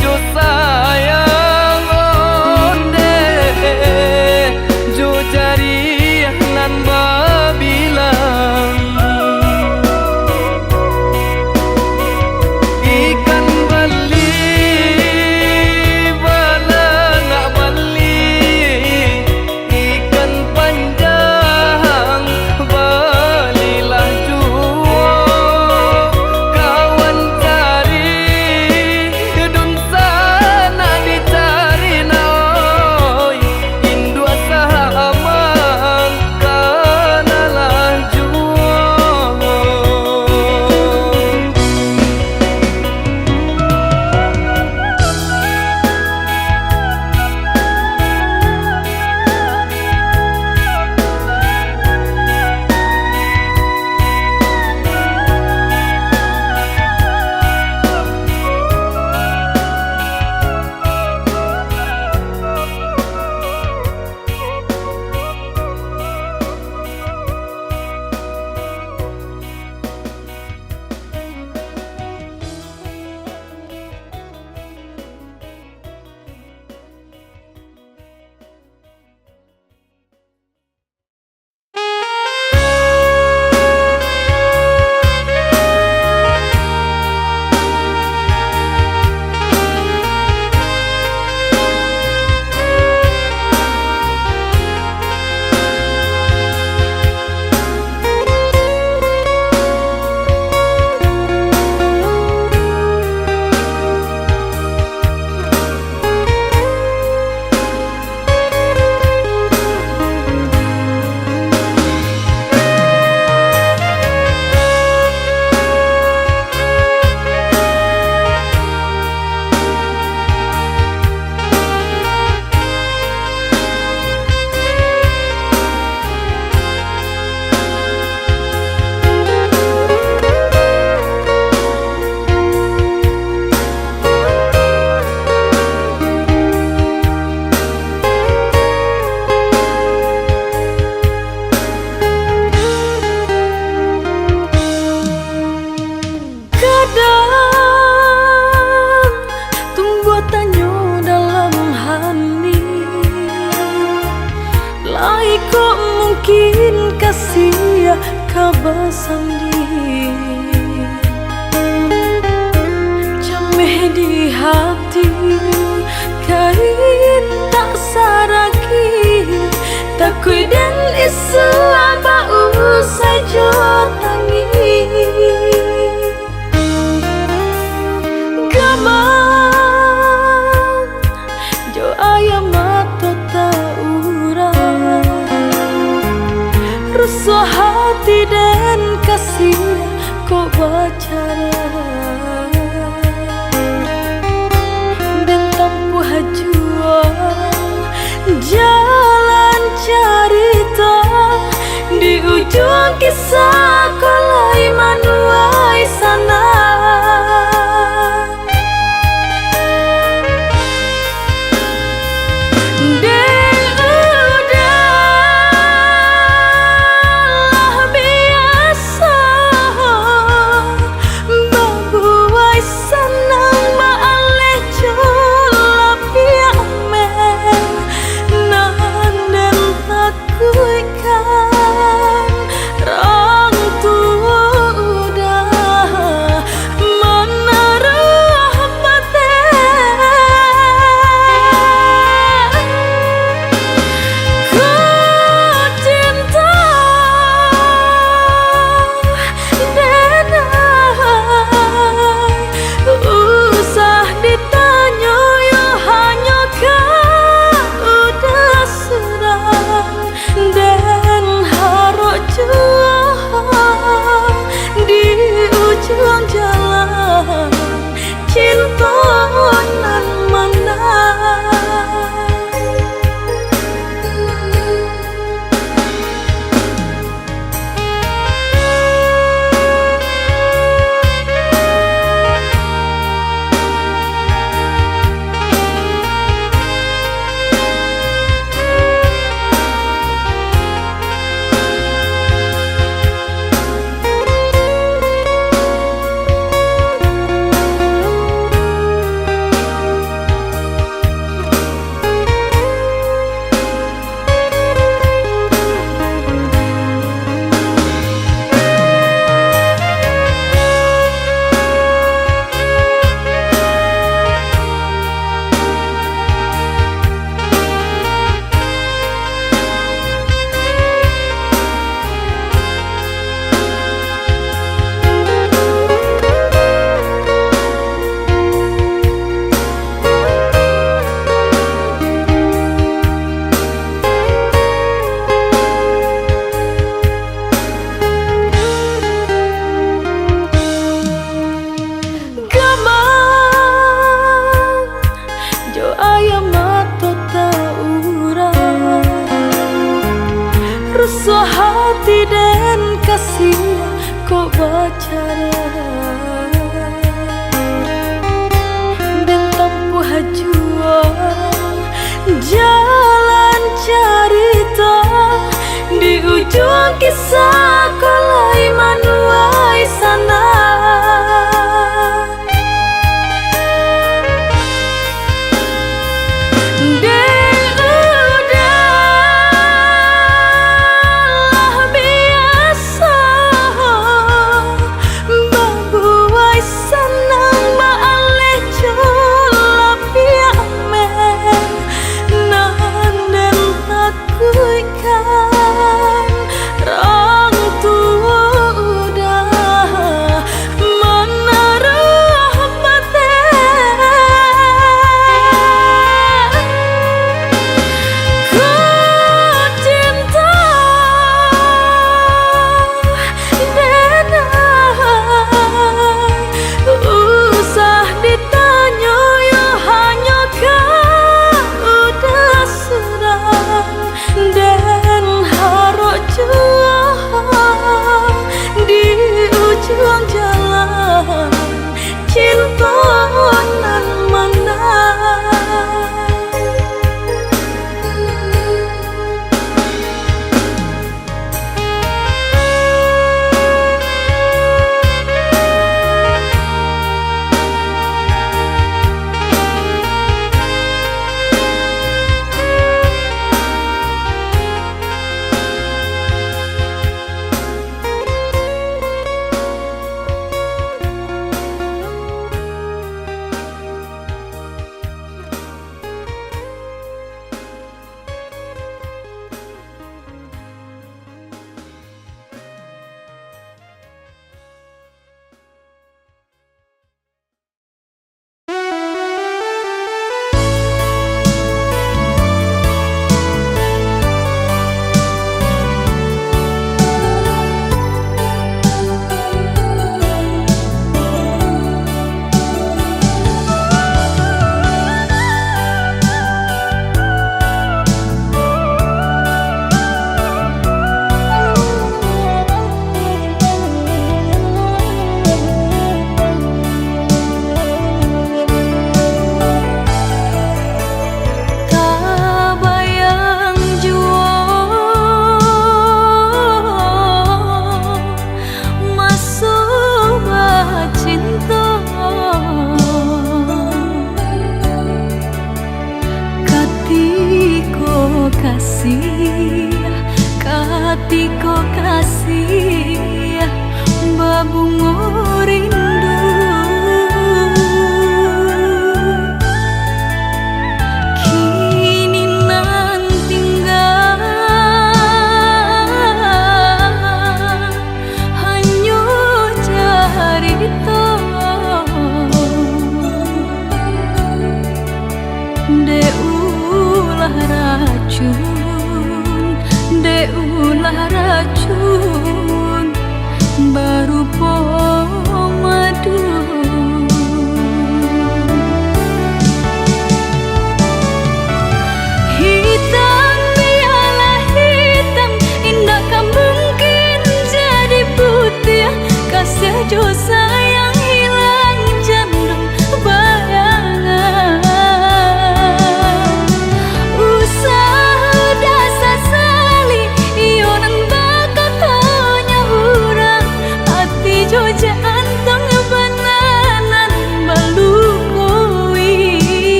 jo sayang onde jo jari nan babilang ikan bali bala nak bali ikan panjang balilah juo kawan cari dun sana dicari naoi indua sahamang kanalah juo mungkin kasih kabasandi jameh di hati kain tak saragi takui dan Islam usai jotangi gamang jo ayam mata rusuh hati dan kasih kau bacara dan tempuh juang jalan cerita di ujung kisah kolai manuai sana. Rong ujung kisah kolai manuai sana. Rong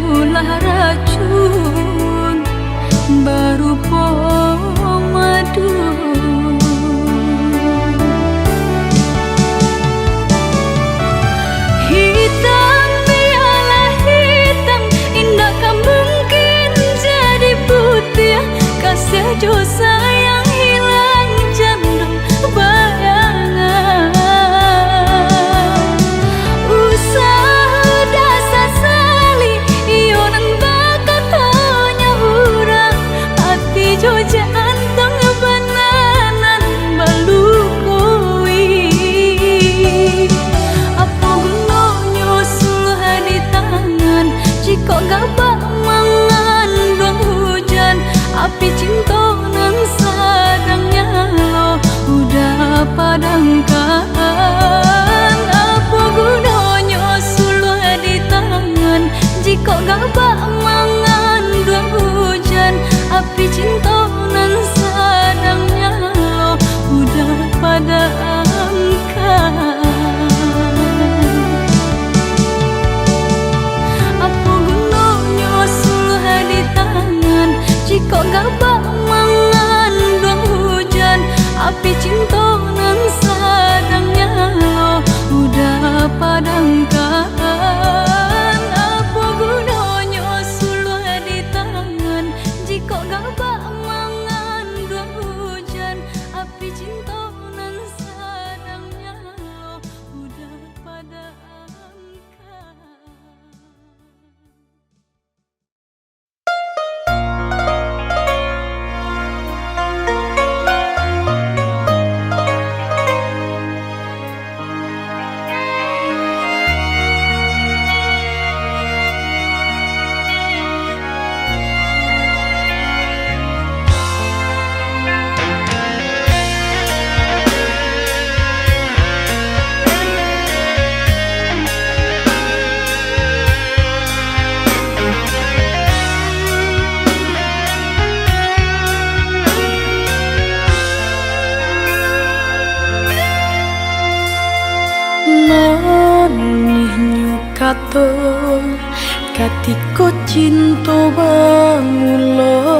ulah racun berupa madu. Hitam biarlah hitam, indakkah mungkin jadi putih? Kasih dosa yang hilang jandung bayangan. Usaha dasar sali ionan bakatonya urang, hati jo jantung benanan balukui. Apa gunanya sungguh di tangan jika gabak mangan dua hujan? Api cinta nan sadang nyala udah padamkan. Apa gunanya suluh di tangan jika gabak mangan dua hujan? Api cinta nan sadang nyala udah padamkan. Apa gunanya suluh di tangan jika gabak mangan dua hujan? Api cinta nan sadang nyala udah padamkan. Apa gunanya suluh di tangan jika gabak mangan dua hujan? Api cinta nan sadang nyala udah padamkan. Kato katiko cinta bangulo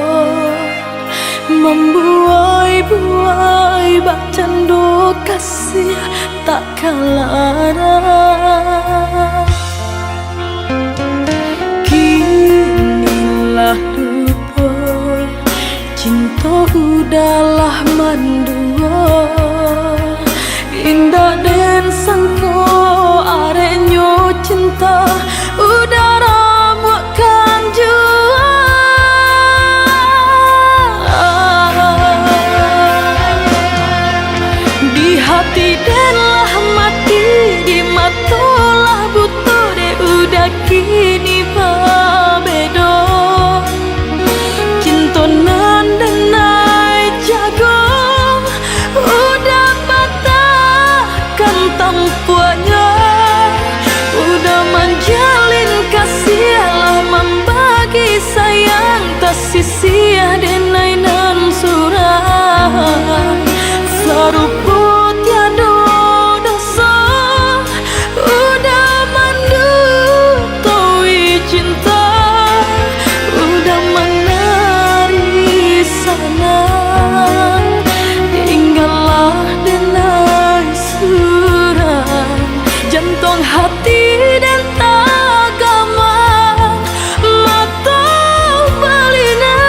membuai-buai bak cando kasih tak kalara. Kinilah lupa cinta udahlah mandua, indah dan sangko arenyo cinta udara buatkan jua. Di hati denlah mati, di matalah buta de udah kini bedo. Cinta nan denai jago udah patahkan tampuannya. Udah menjalin kasih lah membagi sayang tak sia-sia denai nan surah. Sarupa tiada dosa udah mendutui cinta, udah menari sana. Tinggallah denai surah jantung hati dan tagama mata balina.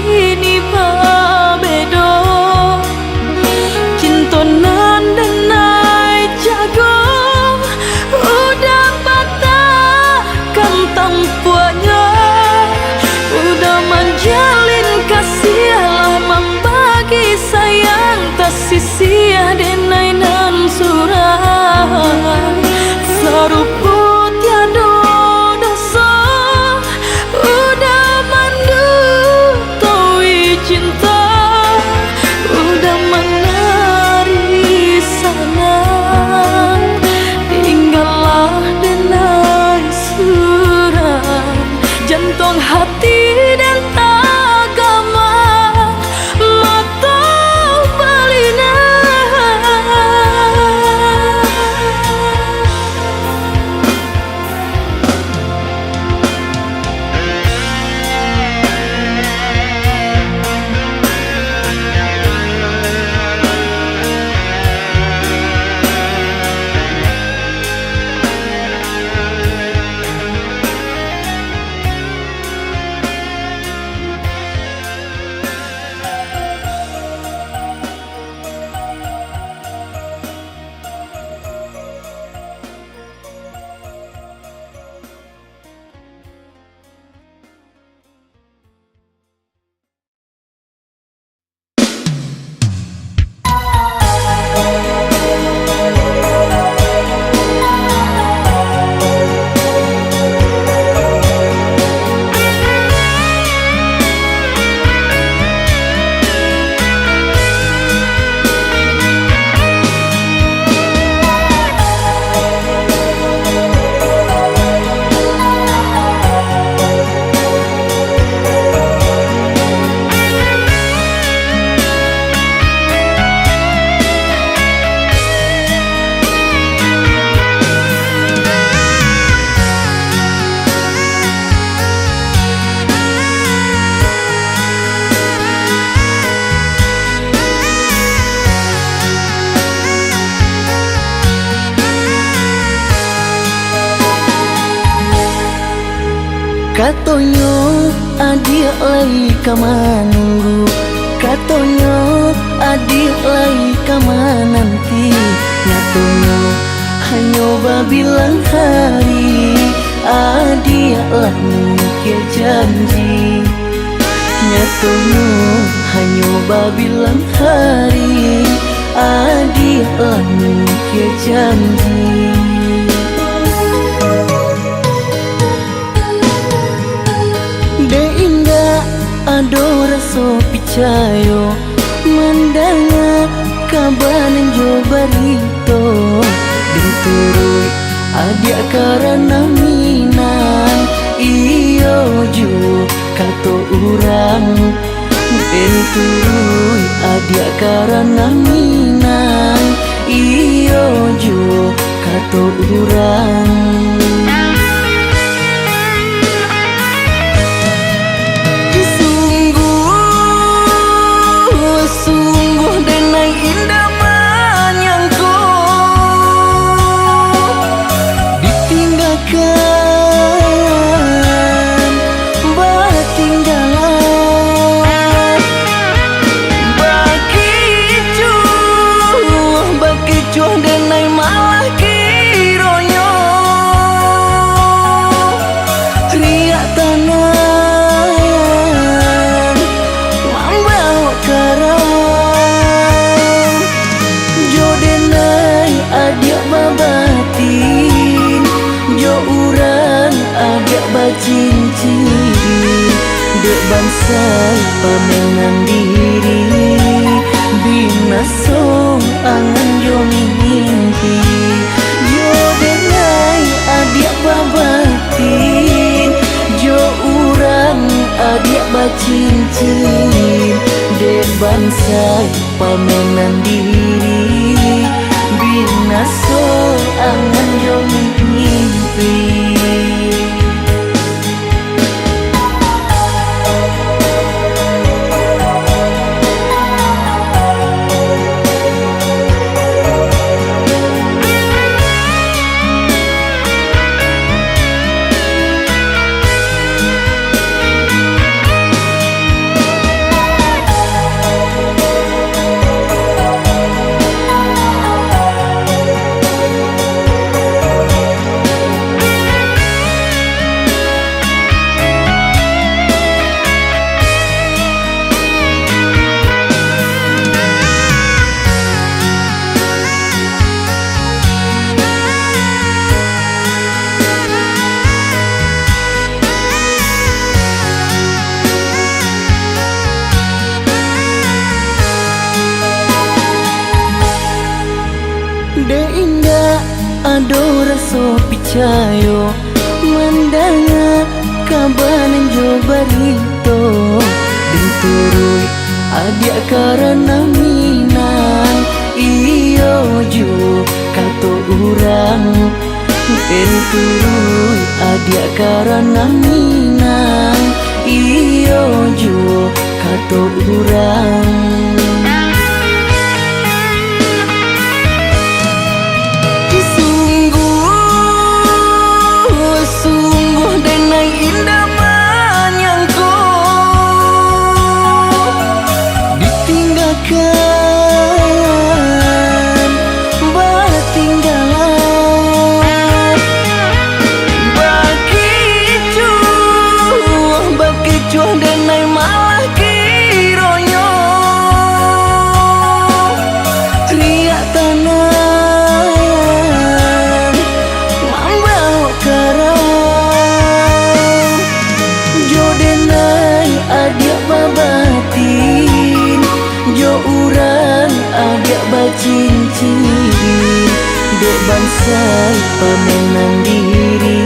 kini babedo cintonan denai jago udah patahkan tampuannya udah menjalin kasih lama bagi sayang tak sia denai nan surah sarupo tiada dosa udah mandu tawi cinta udah menari sana tinggallah denai surah jantung hati dan agama mata balina katonyo adik lai kamanunggu katonyo adik lai kamananti nyatonyo hanyo babilang hari adik lah mungkin janji nyatonyo hanyo babilang hari adik lah mungkin janji ado raso picayo mandanga kabanan jo barito benturui adia karena minan iyo jo kato urang benturui adia karena minan iyo jo kato urang sungguh denai indah menyangku ditinggalkan bertinggalan bagi cuh denai malah kironyo riak tanah membawa karang jo denai adia babatin jo urang adia bacincin dek bansai pamenang diri binasong angan jo mimpi jo denai adia babatin jo urang adia bacincin dek bansai pamenang diri binasong angan jo mimpi ado rasa picayo mendengar kabar jo barito dan turun adik karena minang iyo jo kato urang dan turun adik karena minang iyo jo kato urang. Cincin dek bansai pamenan diri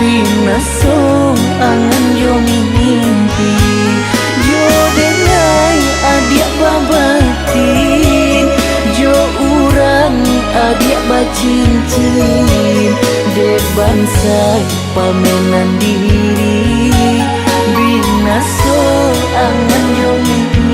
bina song angan yo mimpi yo denai adik babatin jo urang adik bacincin dek bansai pamenan diri bina song angan yo mimpi.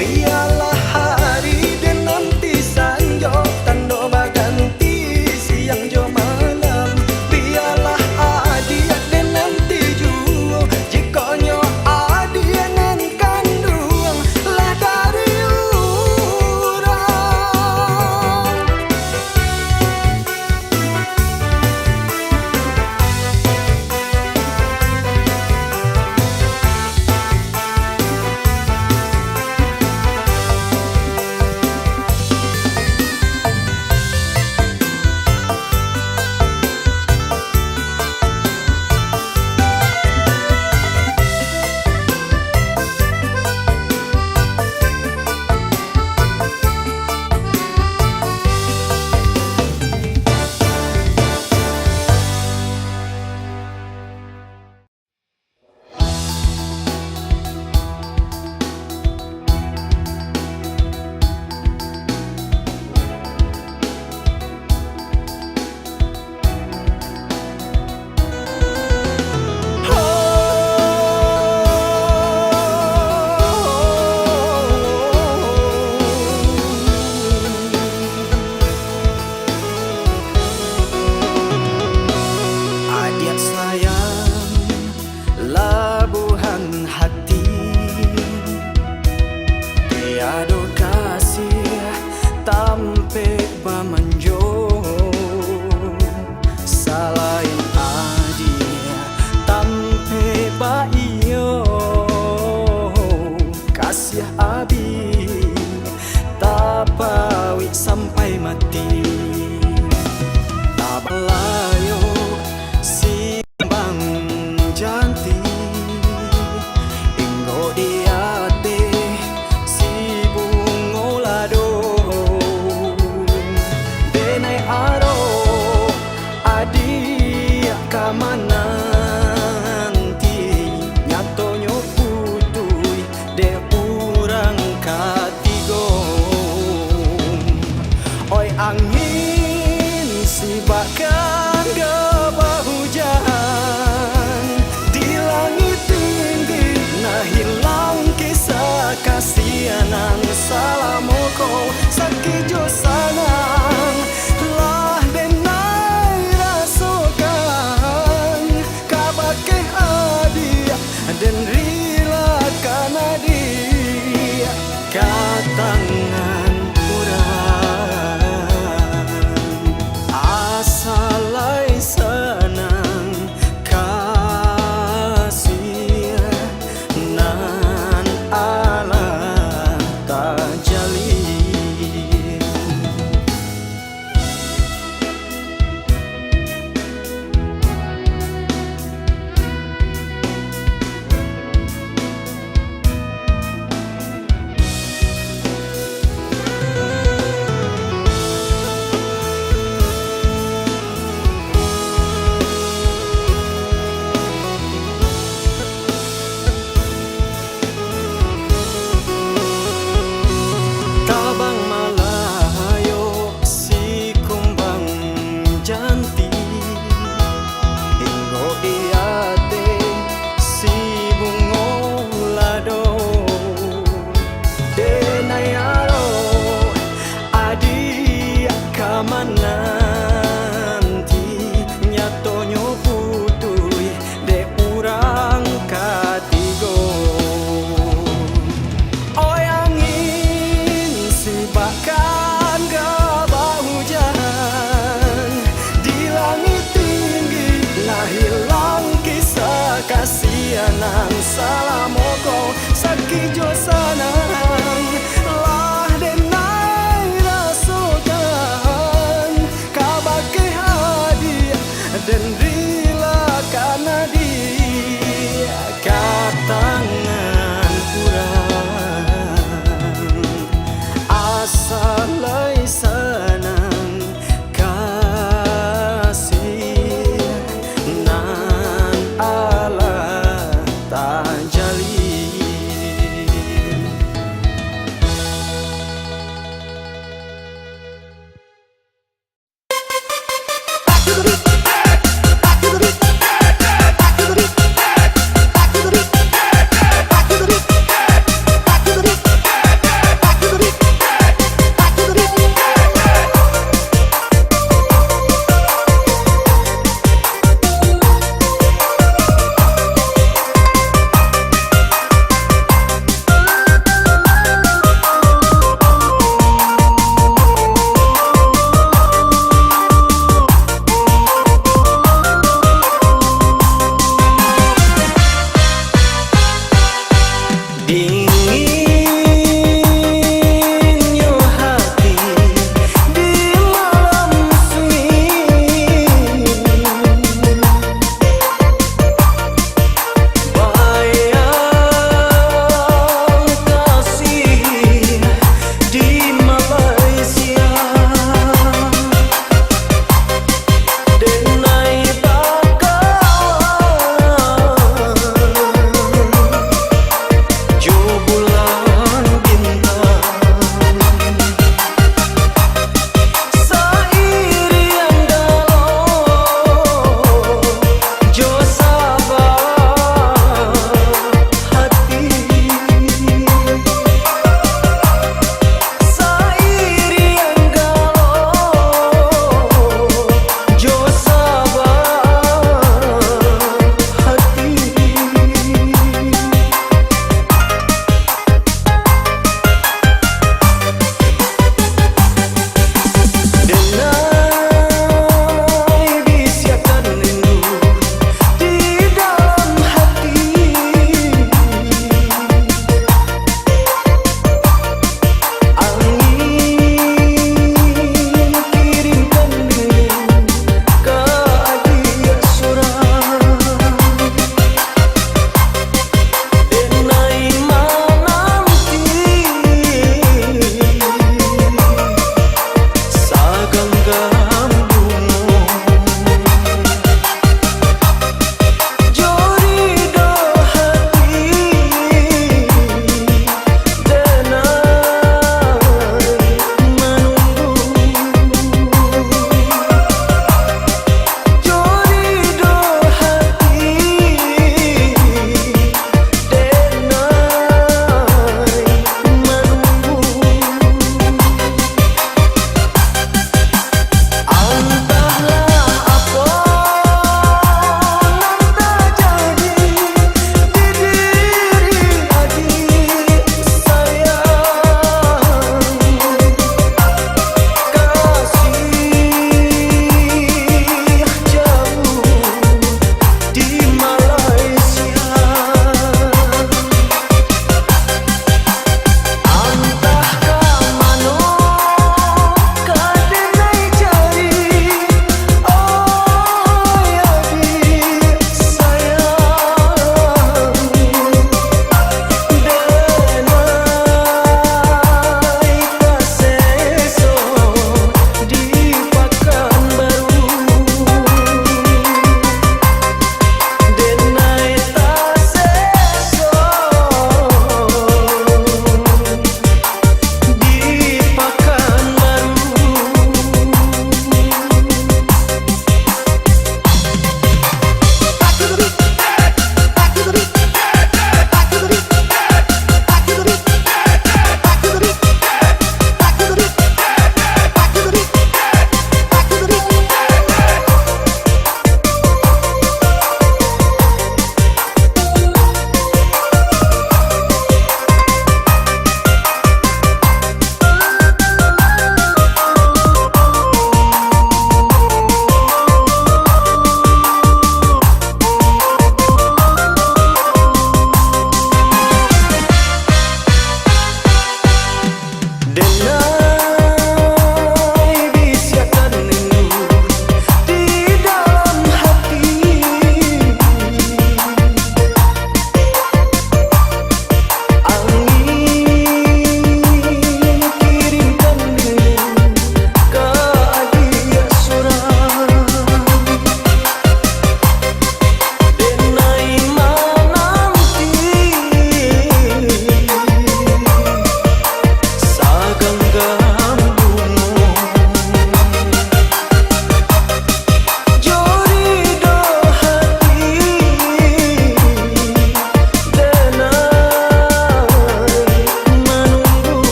Biarlah hari dan nanti sanjo tando baganti siang jo malam. Biarlah adia dan nanti juo jikonyo adia nan kandung lah dari urang. Adik sayang, labuhan hati, tiada kasih tampe bamanjo. Salain adik tampe baiyo, kasih abi tapawi sampai mati. Tabalayo si bang janti inggo diate si bungo lado denai aro adi kamananti nyatonyo putui de urang katigo. Oi angin si bakal gabah hujan di langit tinggi, nah hilang kisah kasihanan salamoko sakijo sanang lah denai rasokan kabake adia dan rila kanadi katangan asalai senang kasih nan Allah tak jalin. Tabang malayo si kumbang janti inggo diate si bungo lado denai aro adi kamananti nyatonyo putui de urang katigo. Oi angin si bahkan gabah hujan di langit tinggi, nah hilang kisah kasihanan salamoko sakijo sanang lah denai rasokan kabake hadiah dan rila kanadi katangan kurang asa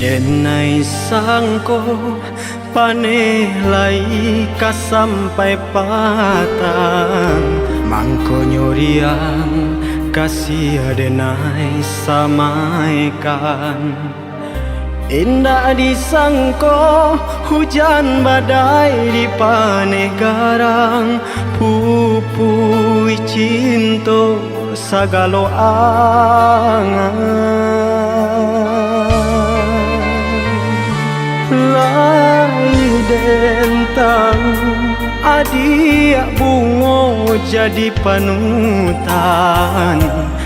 denai sangko panelai kasampai patang mangko nyoriang kasih denai samaikan. Indah disangko hujan badai di panegarang pupui cinto sagalo angan. Lai dentang adia bungo jadi panutan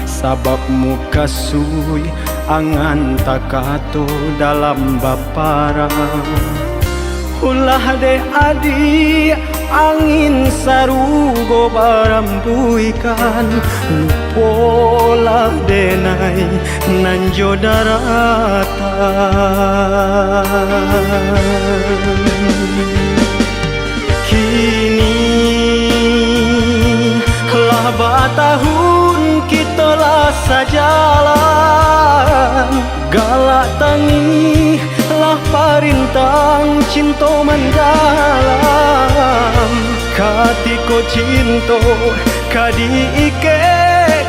sabab muka sui angan takato dalam baparang. Ulah de adi angin sarugo barambuikan pola denai nanjo daratan. Kini lah batahun kita lah sajalan galak tangi lah parintang cinta mendalam katiko cinta kadi ike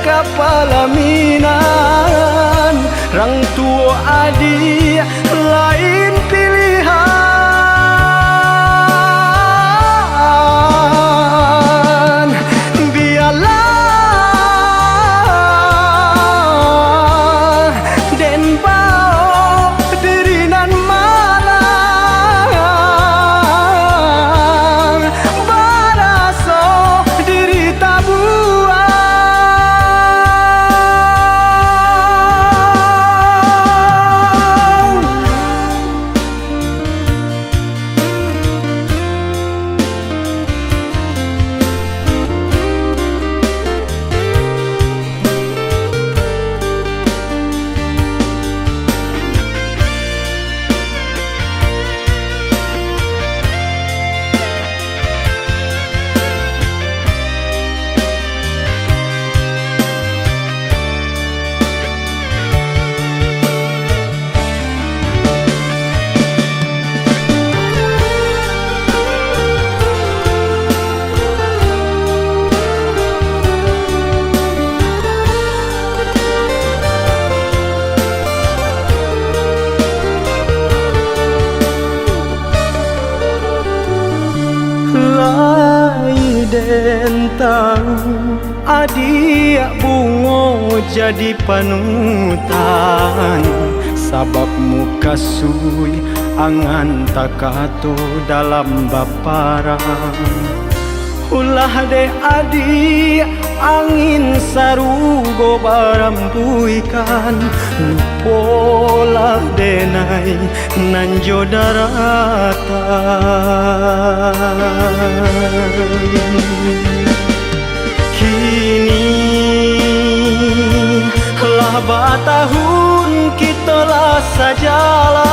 kapalaminan rang tua adi lain pilihan. Lai dentang adia bungo jadi panutan sabab muka sui angan takato dalam baparang. Ulah de adi angin sarugo barambuikan pola denai nanjo daratan. Kini lah batahun kita lah sajalan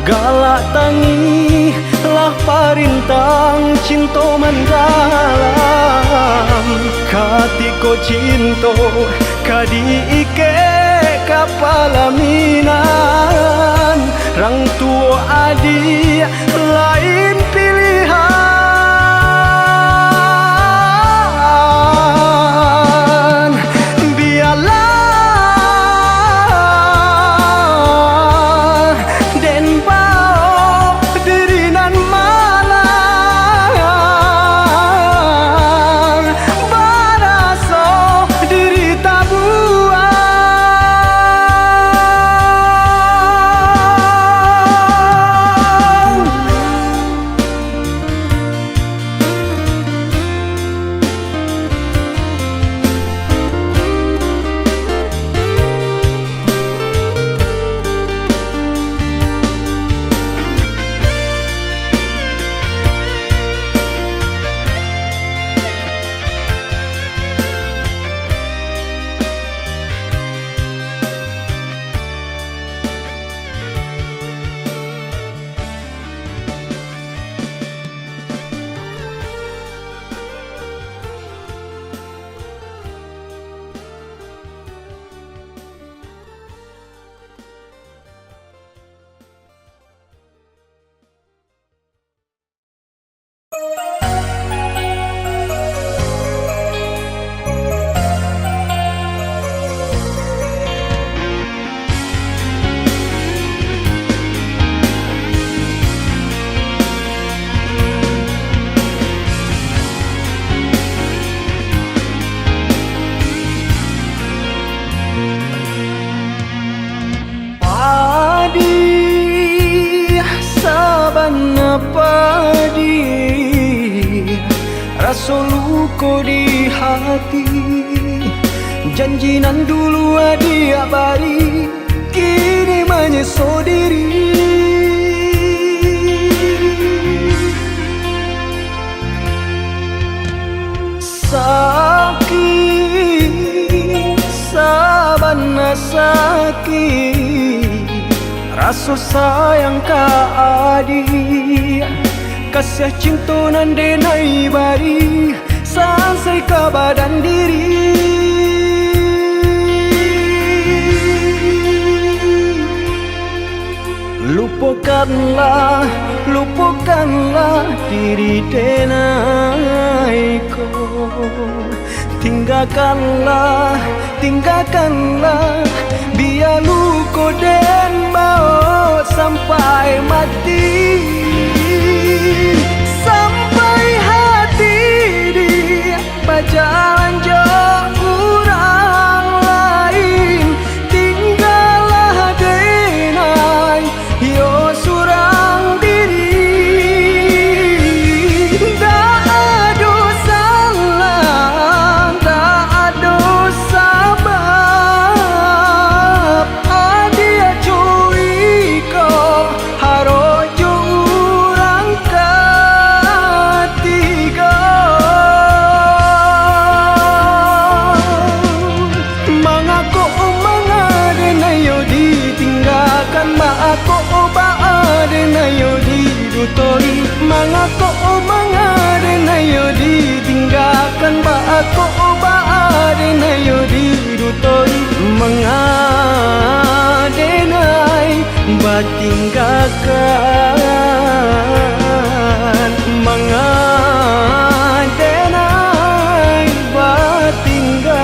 galak tangi lah parintang cinta mendalam katiko cinta kadi ike kapalaminan rang tua adi lain pilihan. Padi rasa luka di hati, janji nan dulu dia bari kini menyesal diri. Sakit sabana sakit, rasa sayang ka adi, kasih cinta nan denai bari sampai ke badan diri. Lupakanlah, lupakanlah diri denai ko. Tinggalkanlah, tinggalkanlah, biar luka den bawa sampai mati. Sampai hati dia berjalan jauh orang lain, tinggallah denai yo surang diri. Tak ada salah, tak ada sabab, dia curi kau harojo orang ketiga. Mengaku mengadenayo ditinggalkan, mengaku mengadenayo didutori, mengaku mengadenayo ditinggalkan, mengaku mengadenayo didutori, mengadenai batinggalkan, mengadenai batinggalkan.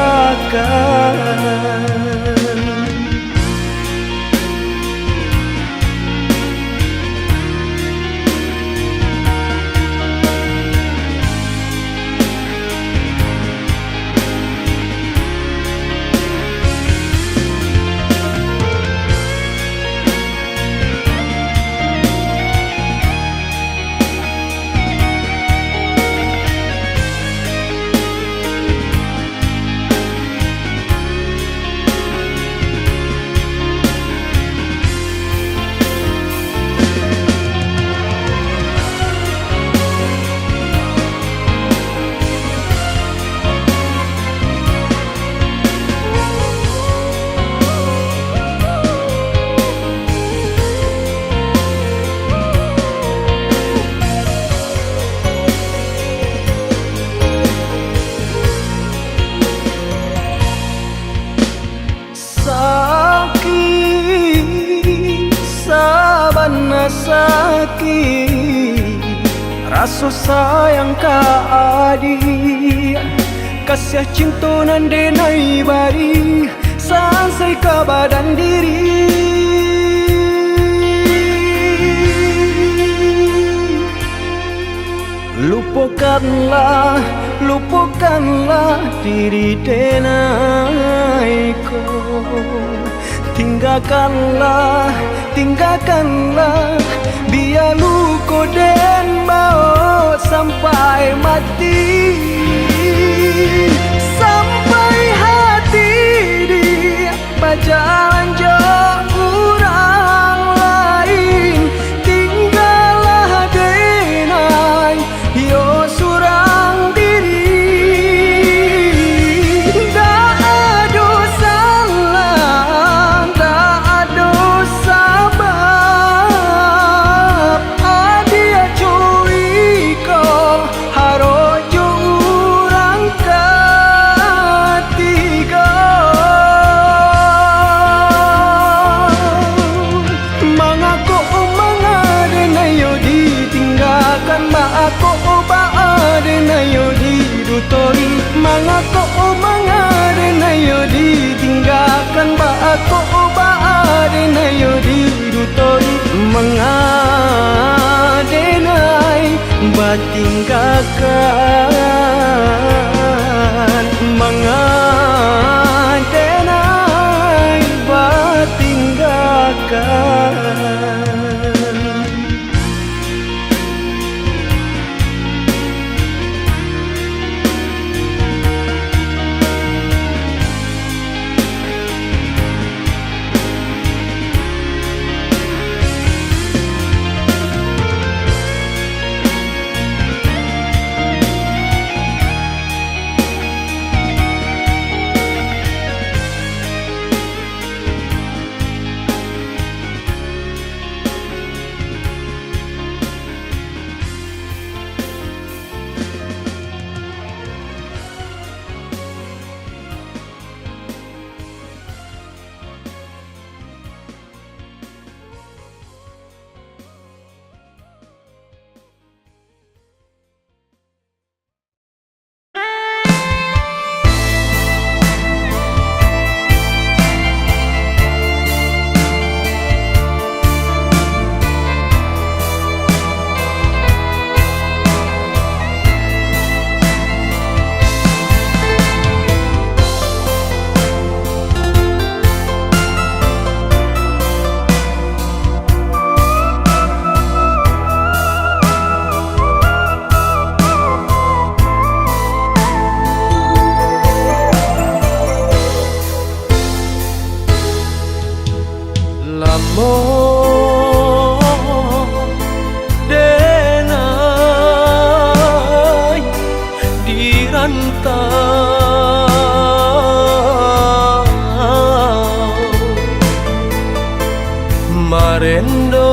Sakit rasa sayang ka adi, kasih cinta nan denai bari sampai ke badan diri. Lupakanlah, lupakanlah diri denai ko. Tinggalkanlah, tinggalkanlah, biar luka den bawa sampai mati. Sampai hati dia berjalan jauh orang lain, tinggallah denai yo surang diri. Tak ada salah, tak ada sabab, dia curi kau harojo orang ketiga. Ngako mangade yo ditinggalkan Bako baade yo didutoi Mangade nai batinggalkan Mangade nai batinggalkan denai dirantau marendo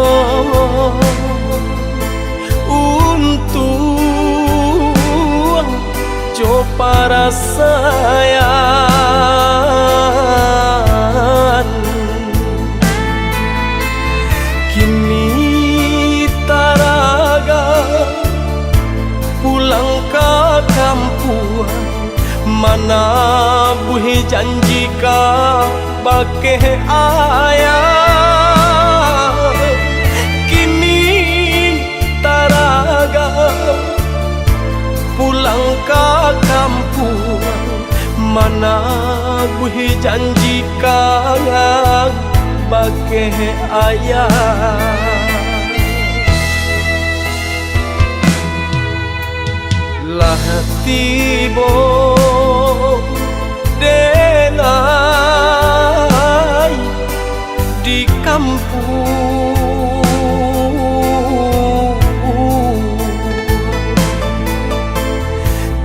untuk jo para sayang kini taraga pulang ke kampung mana buhi janji ka bake ayah kini taraga pulang ke kampung mana buhi janji ka bake ayah lah tibo denai di kampung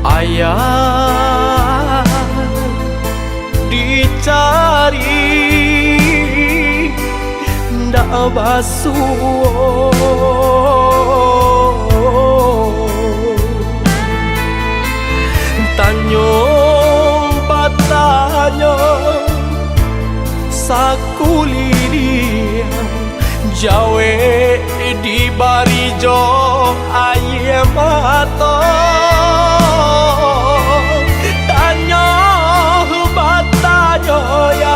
ayah dicari ndak basuh tanyo batanya sakuliri jawe di barijo ayam mato tanyo batanya ya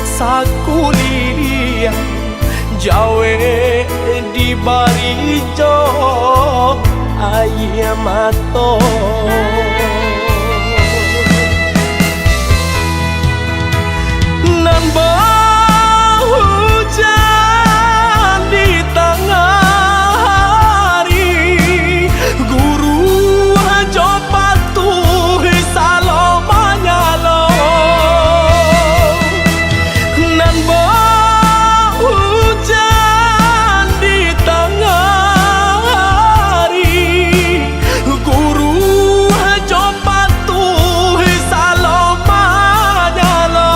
sakuliri jawe di barijo ayam mato nan hujan di tengah hari guru ajo patuh salomanya lo nan hujan di tengah hari guru ajo patuh salomanya lo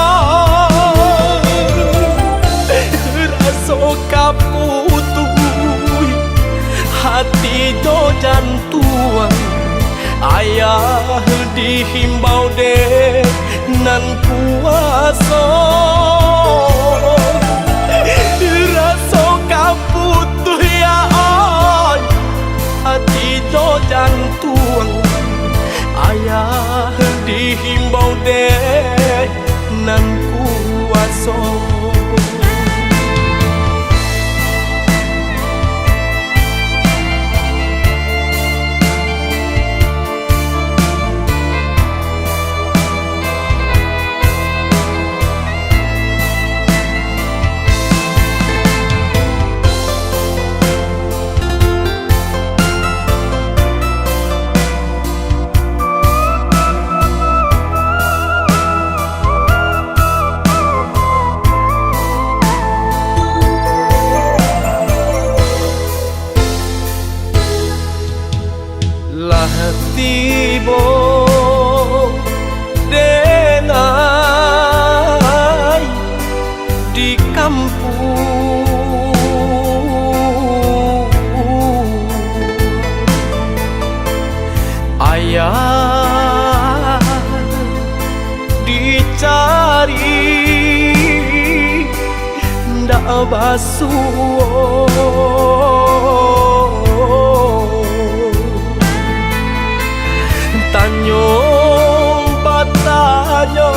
raso kaputuh hati do jantuan ayah dihimbau deh nan puasa raso kaputuh ya oi hati do jantuan Ayah dihimbau dek nan kuaso. Lah tibo denai di kampung, ayah dicari ndak basuh. Tanyo batanyo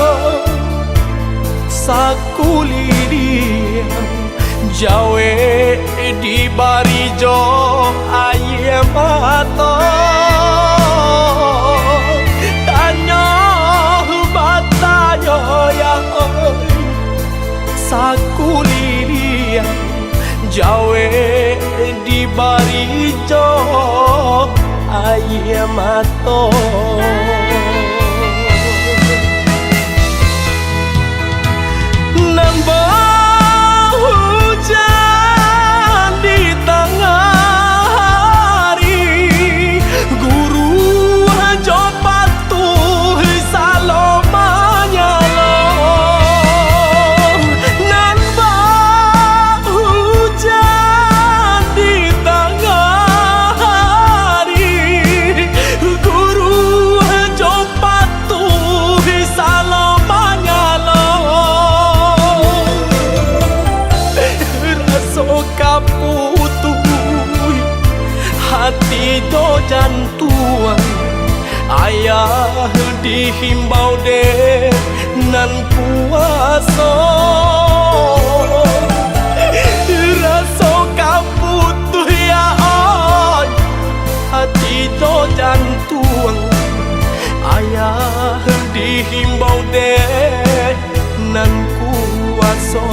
sakulidian jawe di barijo ayem mato. Tanyo batanyo ya sakulidian jawe di barijo ayem mato. Nambah hujan di tengah hari, guru jo patuh salomanya long. Nambah hujan di tengah hari, guru jo patuh salomanya long. Raso kaputuh hati do jantuan, ayah dihimbau dek nan kuaso. Raso kaputuh ya oi hati do jantuan, ayah dihimbau dek nan kuaso.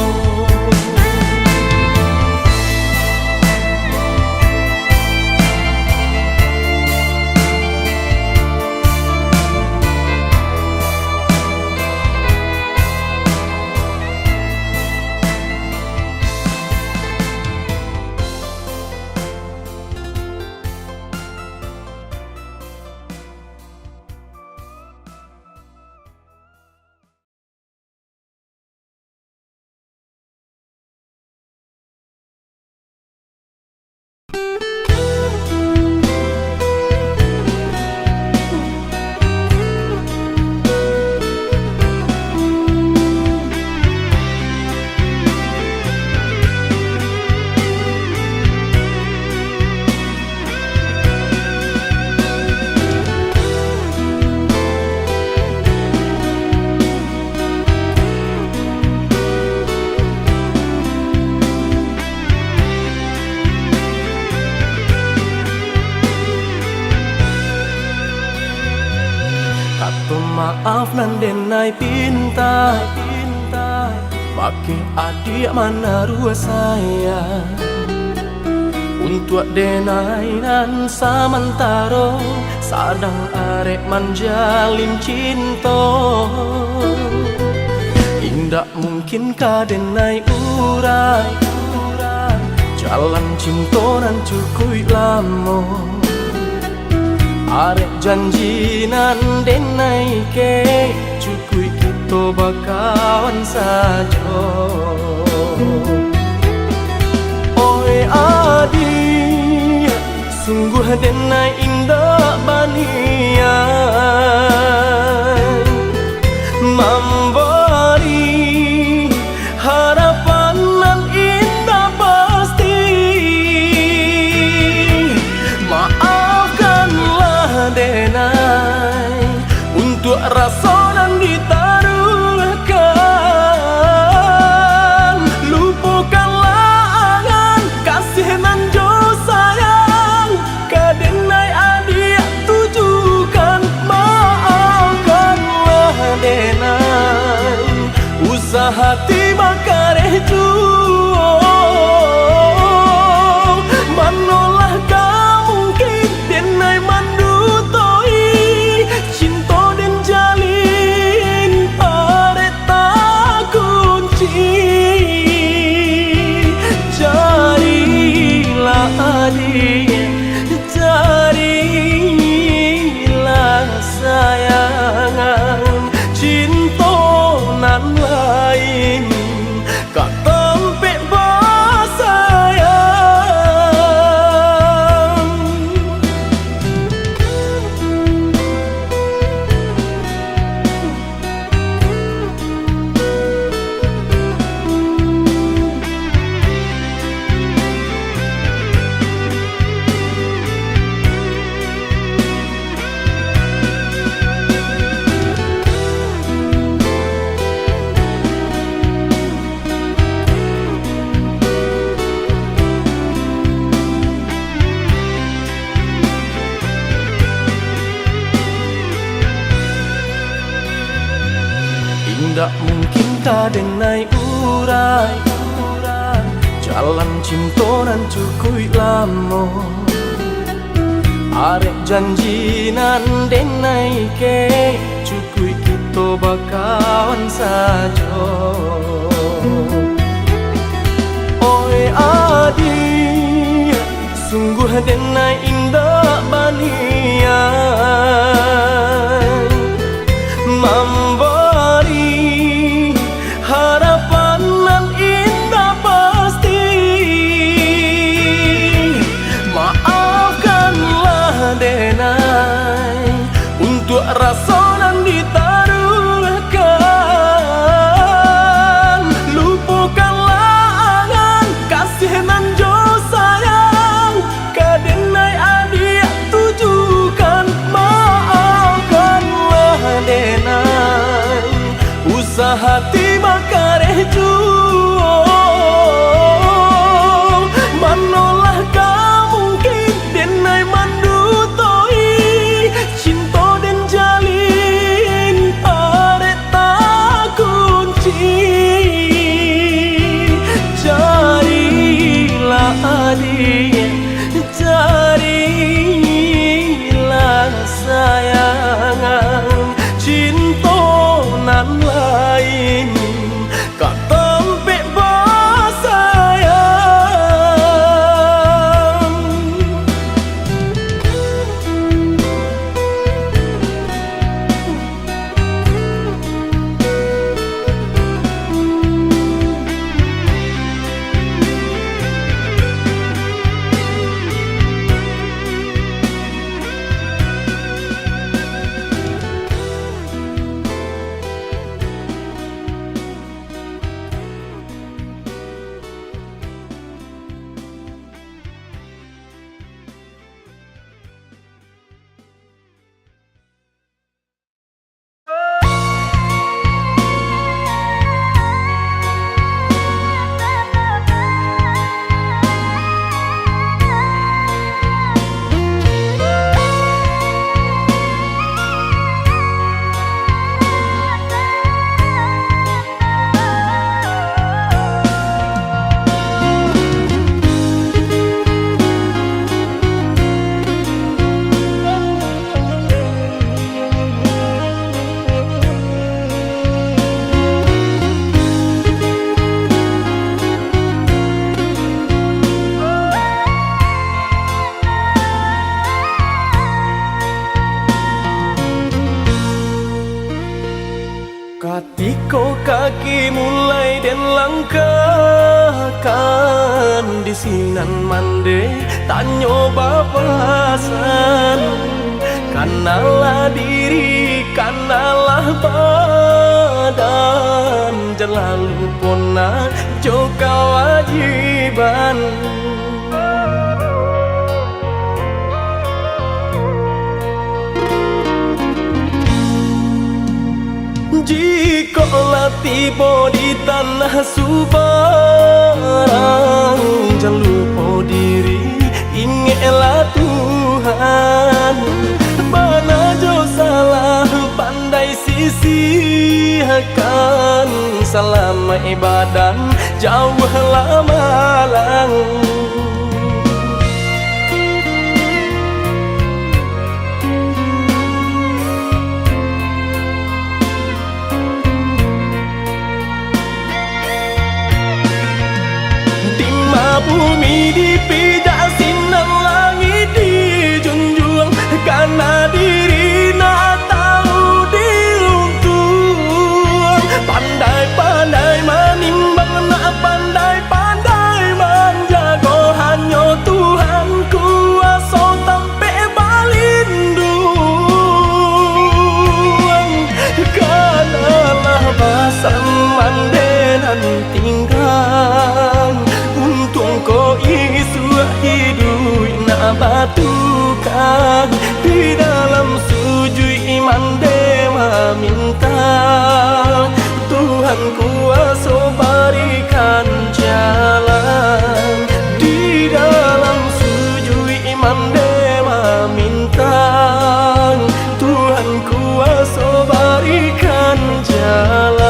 Maaf nan denai pinta, pakai adik mana rua saya untuk denai nan samantaro sadang arek manjalin cinta. Indak mungkin ka denai urai jalan cinta nan cukup lama. Arek janji nan denai ke cukui kita bakawan saja. Oi adi sungguh denai indah banian memberi harapan nan indah pasti. Maafkanlah denai Usah hati makareh juo manolah kamu mungkin denai mandu toi cinta dan jalin areta kunci carilah adik carilah sayangan cinta nan lain kak tempe basayang. Tidak mungkin kadenai urai jalan cinta nan cukui lamo arek janji nan denai ke cukui kita bakawan sajo. Oi adi sungguh denai indah banian memberi harapan nan indah pasti. Maafkanlah denai untuk rasa nan ditaruhkan. Lupakanlah angan kasih nan jo sayang kadenai adik tujukan. Maafkanlah denai usah hati makareh juo manolah kamu mungkin denai mandu toi cinta dan jalin areta kunci carilah adik carilah sayangan cinta nan lain kak tempe basayang. Katiko kaki mulai dan langkahkan di sinan mande tak nyoba pasan. Kanalah diri, kanalah badan, jangan lupa nak joka wajiban. Jikalau tiba di tanah Subarang, jangan lupa diri, ingatlah Tuhan. Mana jo salah pandai si sisihkan selama ibadah jauhlah malang. Bumi dipijak sinar langit dijunjung karena diri nak tahu diruntuh. Pandai-pandai menimbang nak pandai-pandai menjaga hanya Tuhan kuasa sampai balindung. Kanalah basan mandenan tinggal untung ko isu hidup nak batukan di dalam sujud iman dema minta Tuhan kuasa berikan jalan di dalam sujud iman dema minta Tuhan kuasa berikan jalan.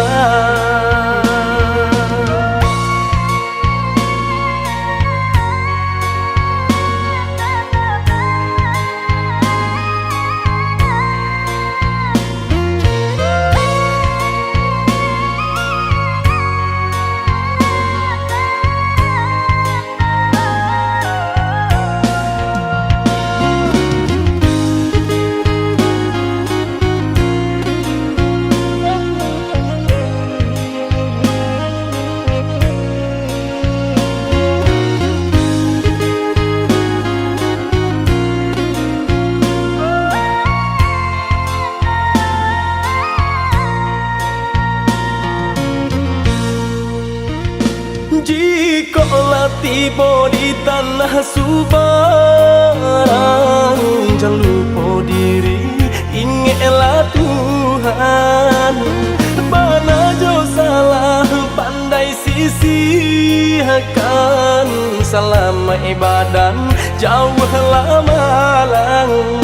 Jikalau tiba di tanah subarang, jangan lupa diri, ingatlah Tuhan. Mana jauh salah pandai sisihkan selama ibadah jauhlah malang.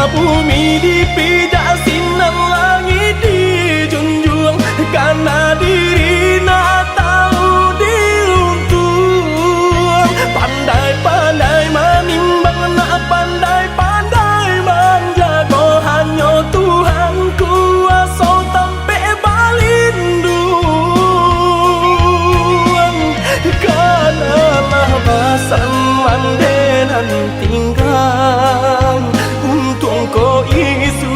Bumi dipijak sinar langit dijunjung karena diri nak tahu diruntuh. Pandai-pandai menimbang nak pandai-pandai menjaga hanya Tuhan kuasa sampai balindung. Kanalah basan mandenan tinggal untung ko isu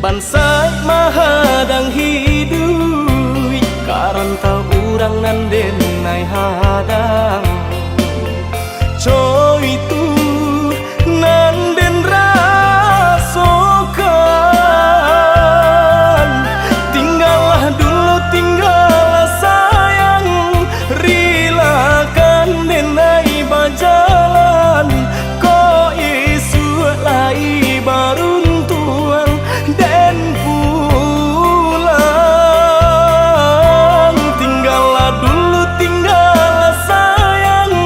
Bansai mahadang hidup karanta urang nan denai hadang coy itu nan den rasokan. Tinggallah dulu tinggallah sayang, rilakan denai bajalan ko isu lai baruntuang den pulang. Tinggallah dulu tinggallah sayang,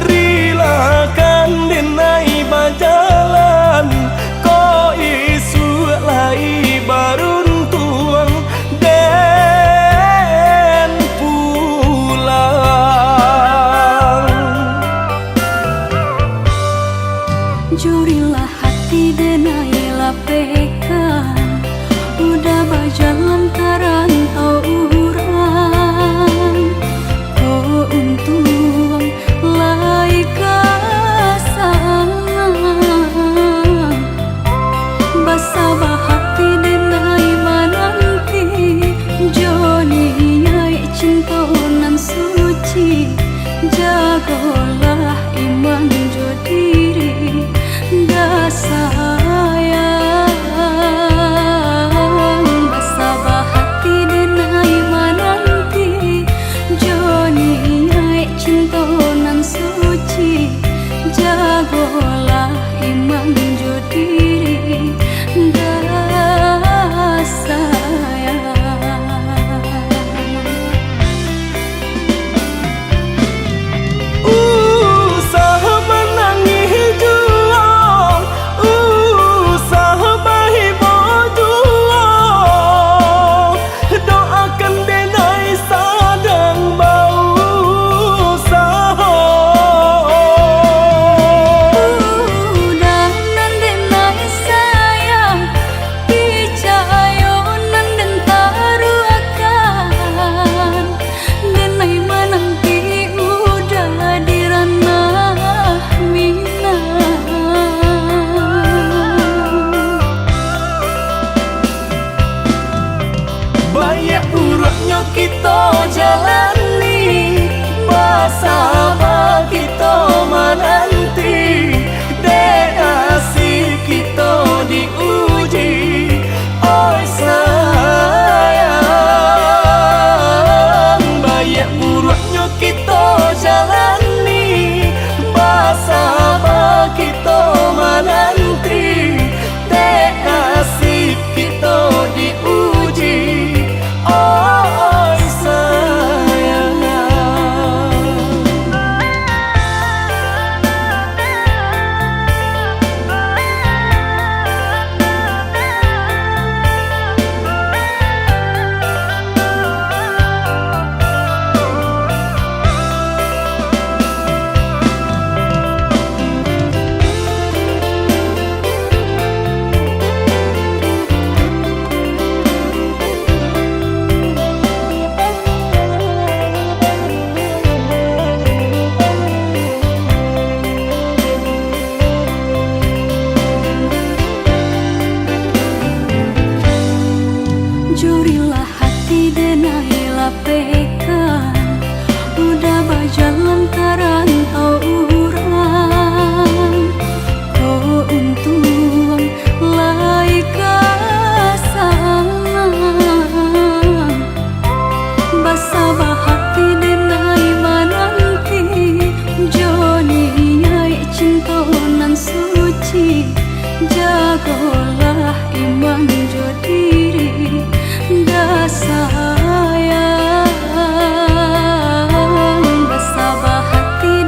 rilakan denai bajalan ko isu lai baruntuang den pulang. Jurilah hati denai lapekan, udah bajalan karantau urang. Ko untung lai kasang, basabah hati denai mananti. Joni nyai cinta nan suci, jagolah iman jo diri dah sayang. Basabah hati denai mananti, Joni nyai cinta nan suci, jagolah iman jo diri dah sayang. Usaha menangi juang, usaha bahi bojuang, doakan denai sadang bau usaha. Udah nan denai sayang, picayo nan den taruakan. Denai mananti udah di ranah Minang. Banyak urutnya kita jalani, basabah kita menanti, dekasi kita diuji. Oi sayang, banyak urutnya kita jalani, basabah kita menanti, dekasi kita diuji. Oi sayang. Jurilah hati denai lapekan, udah bajalan karantau urang. Ko untung lai kasang, basabah hati denai mananti. Joni nyai cinta nan suci, jagolah iman jo diri dah sayang. Basabah hati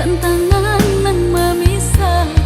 tantangan nan memisahkan.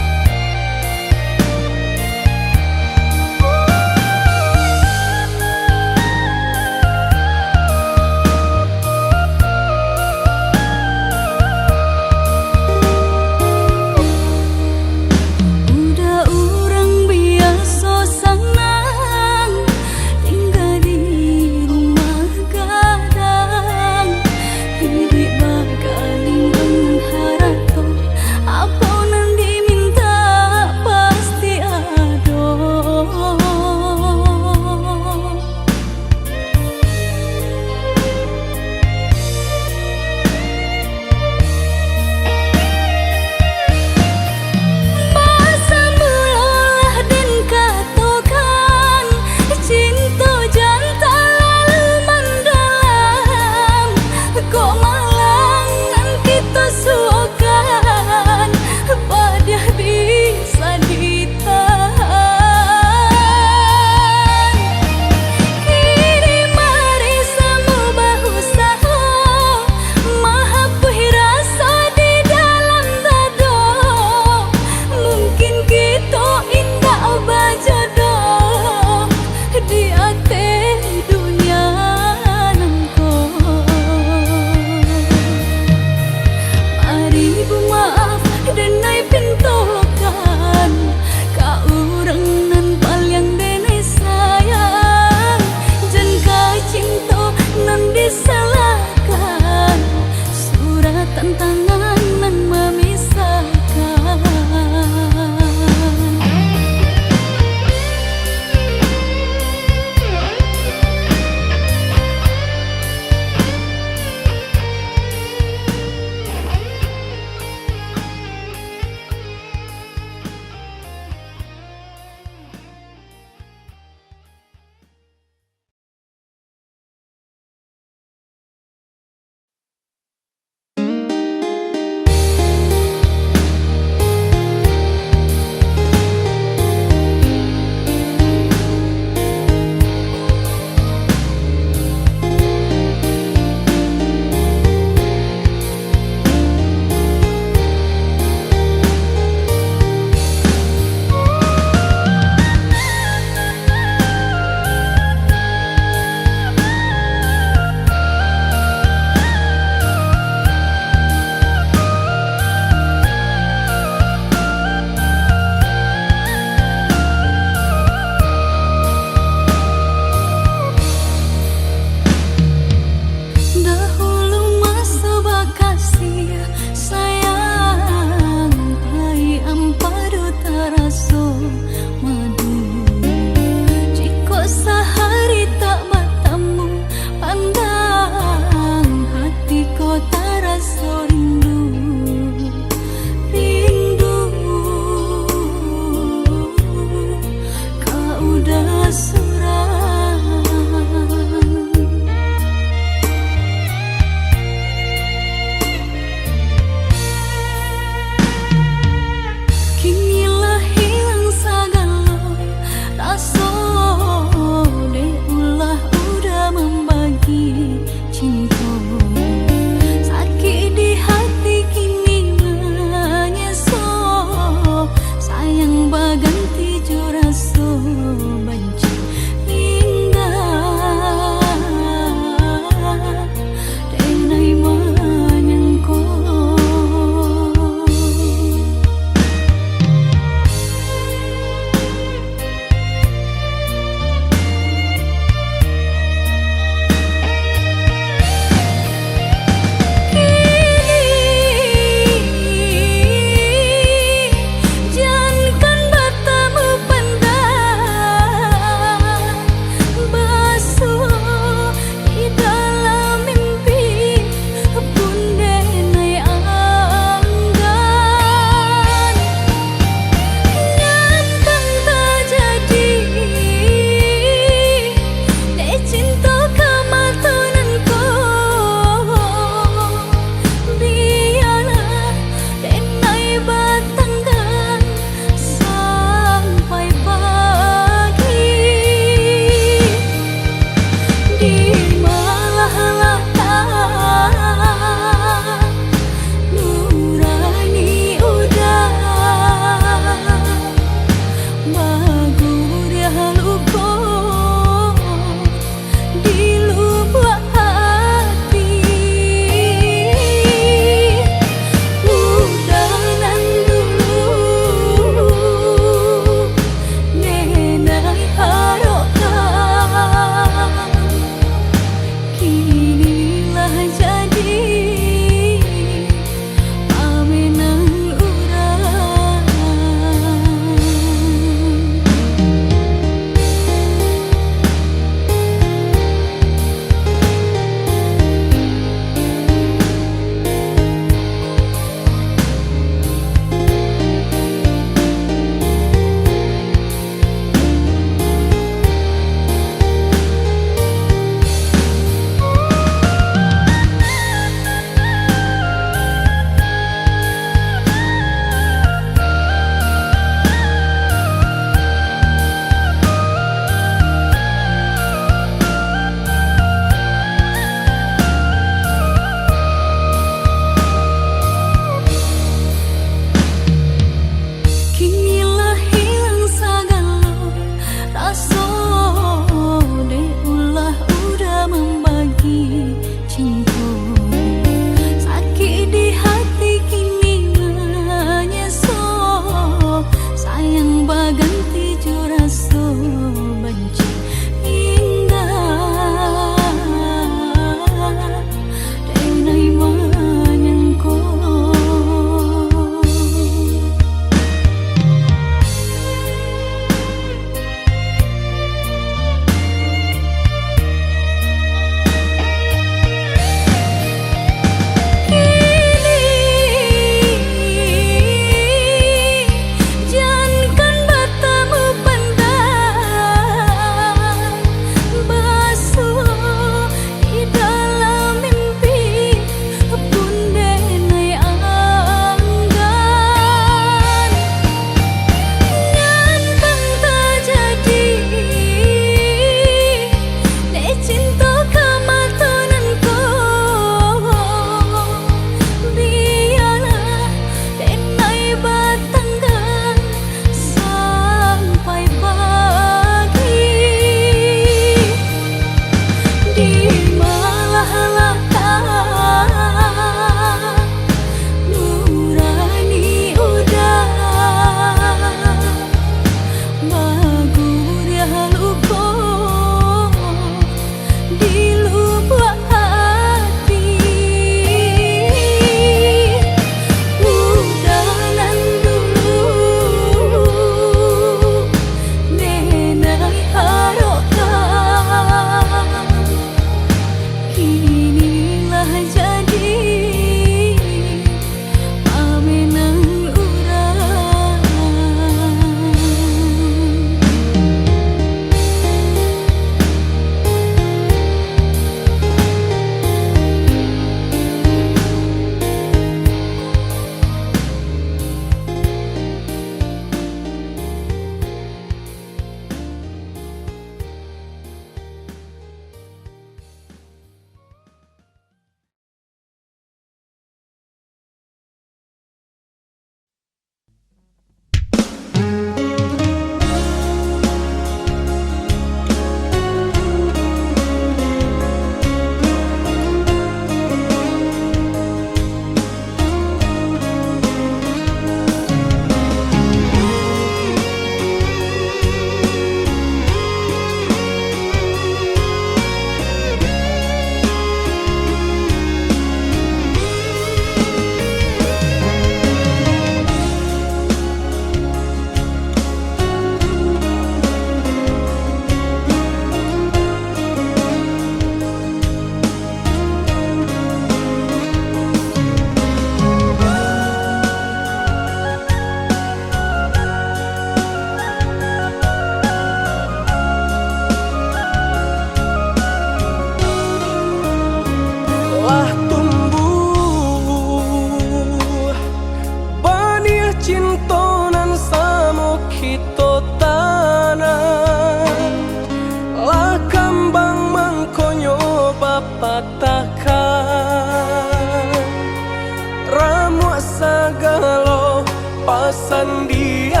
pasandian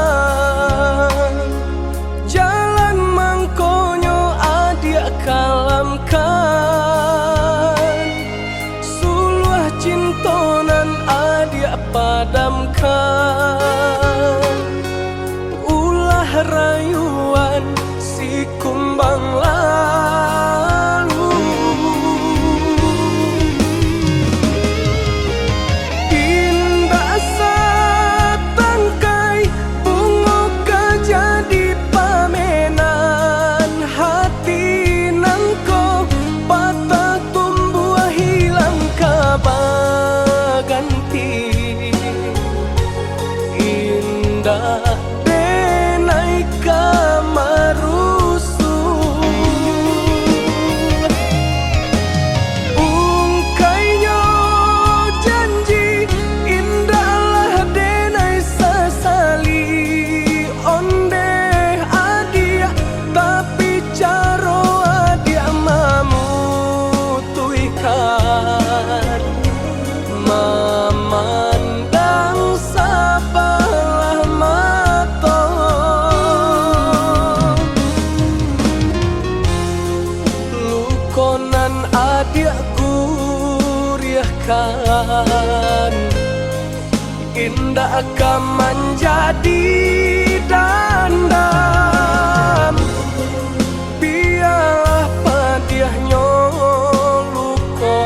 Lataran jalan mangkonyo adia kalamkan Suluh cintonan adia padamkan Ulah rayuan si kumbang lalu Indah satangkai bunga jadi pamenan Hati nangko patah tumbuh hilang kabaganti Indah denai kamarusu Ungkainya janji indahlah denai sasali Onde adia tapi caro adia mamutuikan Memandang sabalah mata Lukonan adia guriahkan Indah akan menjadi dandam Biarlah padiahnya luko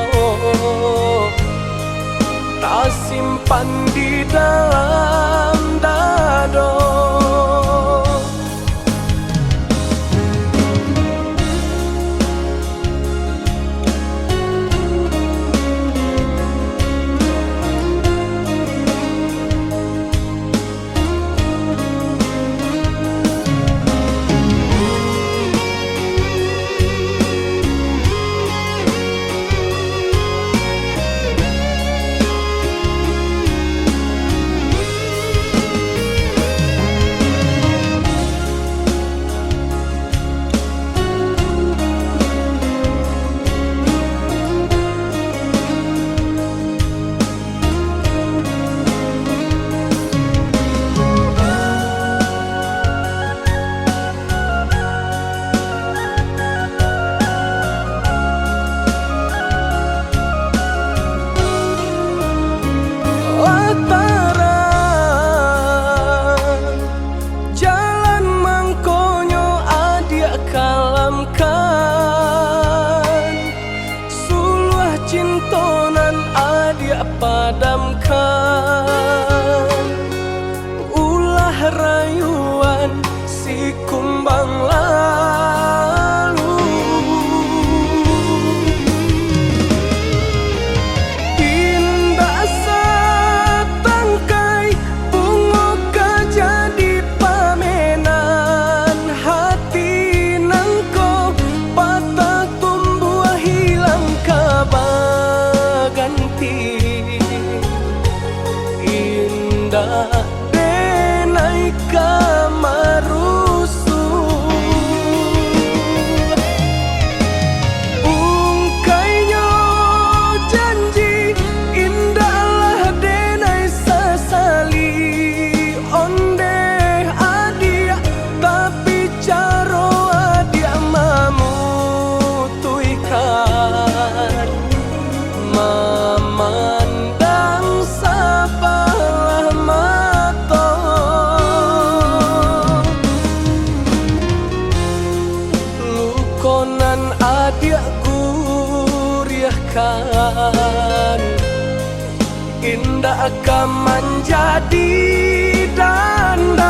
Tak simpan di dalam dado Lataran jalan mangkonyo adia kalamkan Suluh cintonan adia padamkan Ulah rayuan si kumbang lalu Indah satangkai bunga jadi pamenan Hati nangko patah tumbuh hilang kabaganti Indah denai kamarusu Ungkainya janji indahlah denai sasali Onde adia tapi caro adia mamutuikan Memandang sabalah mata Lukonan adia guriahkan Indah akan menjadi dandam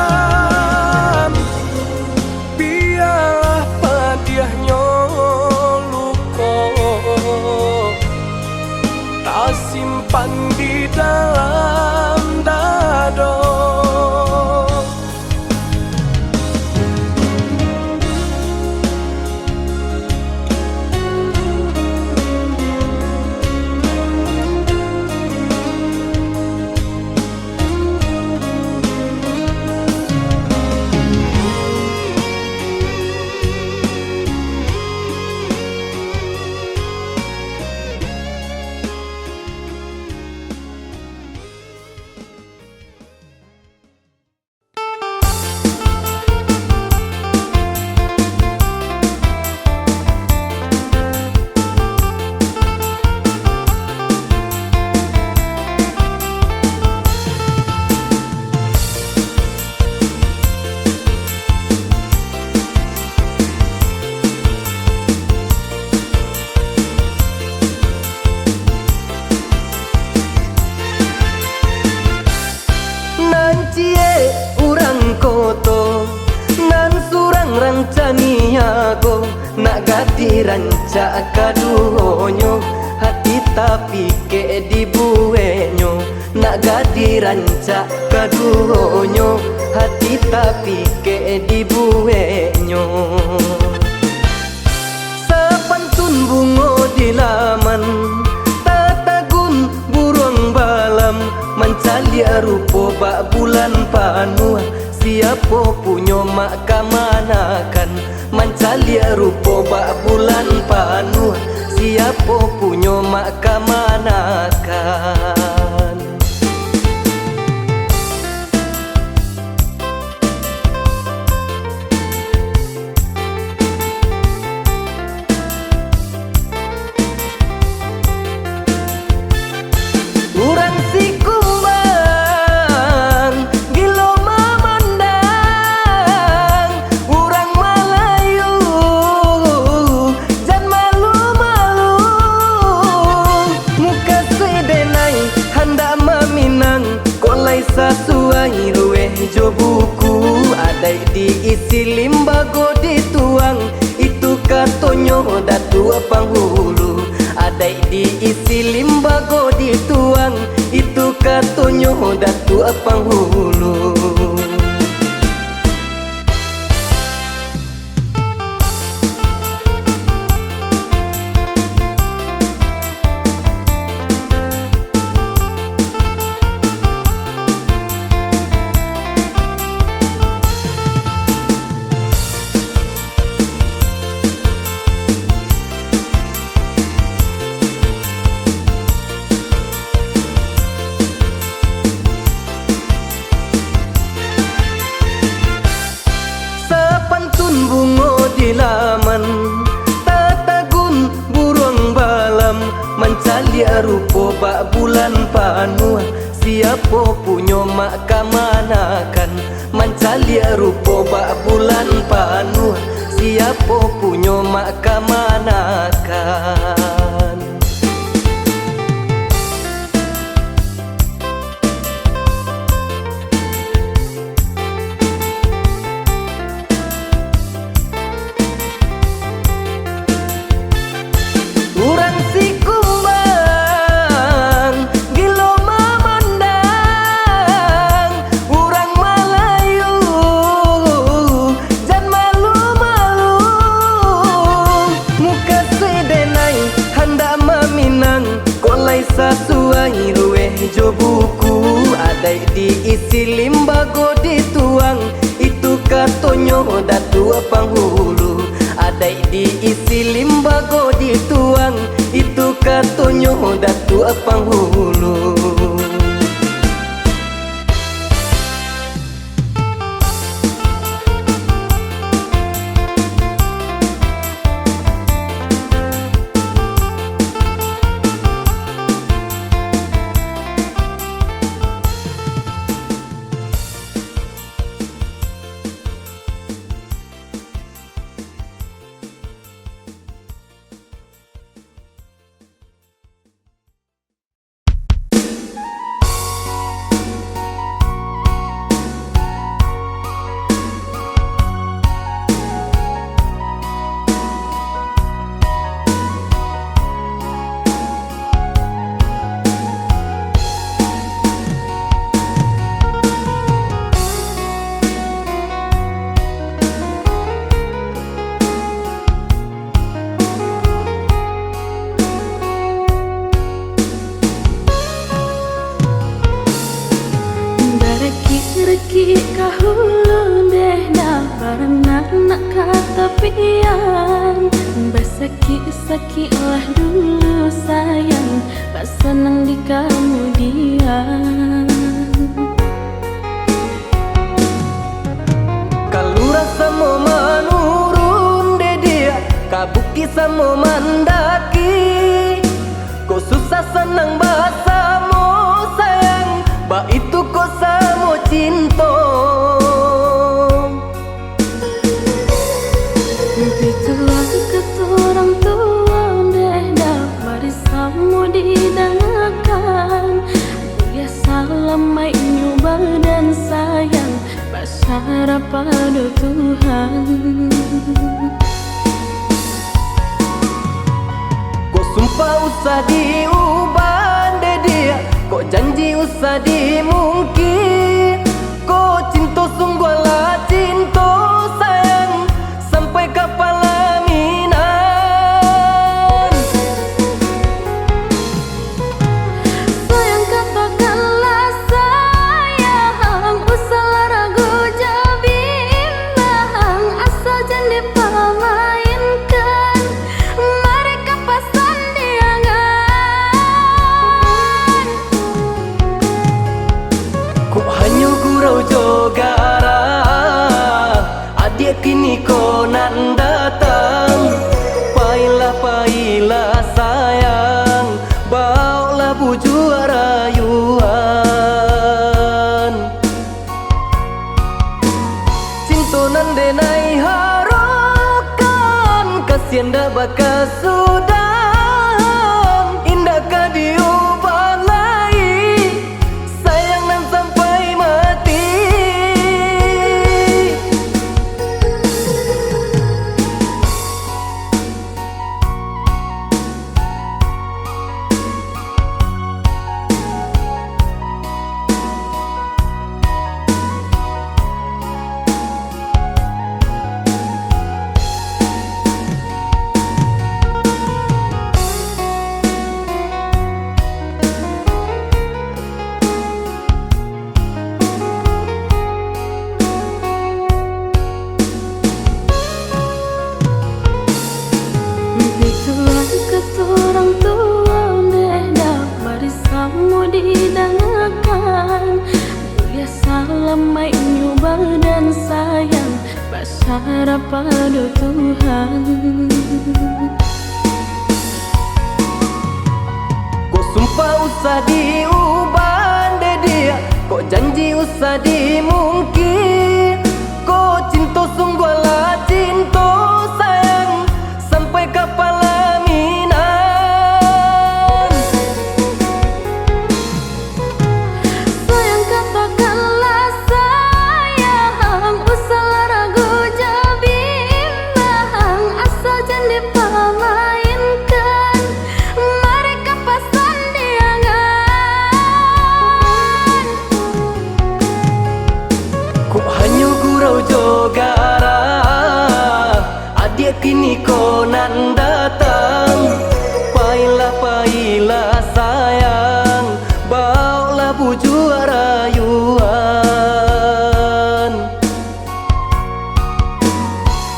Biarlah padiahnya luko Tak simpan di dalam dado gadi rancak kaduhonyo, hati tapi ke dibuenyo. Nak gadi rancak kaduhonyo, hati tapi ke dibuenyo. Sepantun bungo di laman, tatagun burung balam, mancalia rupo bak bulan panua. Siapa punyo mak kamanakan, mancalia rupo bak bulan panua. Siapa punyo mak kamanakan. Urang si kumbang gilo mamandang, urang Melayu jan malu-malu. Muka sedenai hendak meminang, kolai sesuai rueh jo buku. Adai diisi limbago dituang, itu katonyo datu panghulu. Adai diisi limbago dituang, itu katonyo datu panghulu. Bungo di laman, tatagun burung balam, mancalia rupo bak bulan panua. Siapa punyo mak kamanakan, mancalia rupo bak bulan panua. Siapa punyo mak kamanakan. Urang si kumbang gilo mamandang, urang Melayu jan malu-malu. Muka sedenai hendak meminang, kolai sesuai rueh jo buku. Adai diisi limbago dituang, itu katonyo datu panghulu. Adai diisi limbago dituang, itu katonyo datu panghulu. Reki kahulu deh dah barang nak kata pian. Basaki-saki lah dulu sayang, tak senang di kemudian. Kalau rasa mau menurun de dia, kabuki sama mandaki. Kau susah senang bahasa mo sayang, ba itu kau samo cinta. Mimpi tua keturang tua deh dah mari samo didangakan. Biasa lamai nyoba dan sayang, bersyarap pada Tuhan. sumpah usah diubah deh dia, kok janji usah dimungkir. Kok cinta sungguh lah cinta sayang, sampai kapal laminan. Sayang katakanlah sayang, usahlah ragu jabimbang, asal jangan dipermainkan, mereka pasan diangan. Kok hanya gurau jogara, adik kini konan datang. Pailah sayang, bawalah buju rayuan. Cinta nan denai harokan, kasihan dah bakal sudah, indahkah diubah lagi, sayang nan sampai mati. Begitulah kata orang tua, deh dah barisamu didengarkan. Biasalah main nyubah dan sayang, berharap pada Tuhan. Kok sumpah usah diubah deh dia, kok janji usah dimungkir. Kok cinta sungguh lah cinta sayang, sampai kapal laminan. Sayang katakanlah sayang, usahlah ragu jabimbang, asal jangan dipermainkan, mereka pasan diangan. Kok hanya gurau jogara, adik kini konan datang. Pailah sayang, bawalah buju rayuan.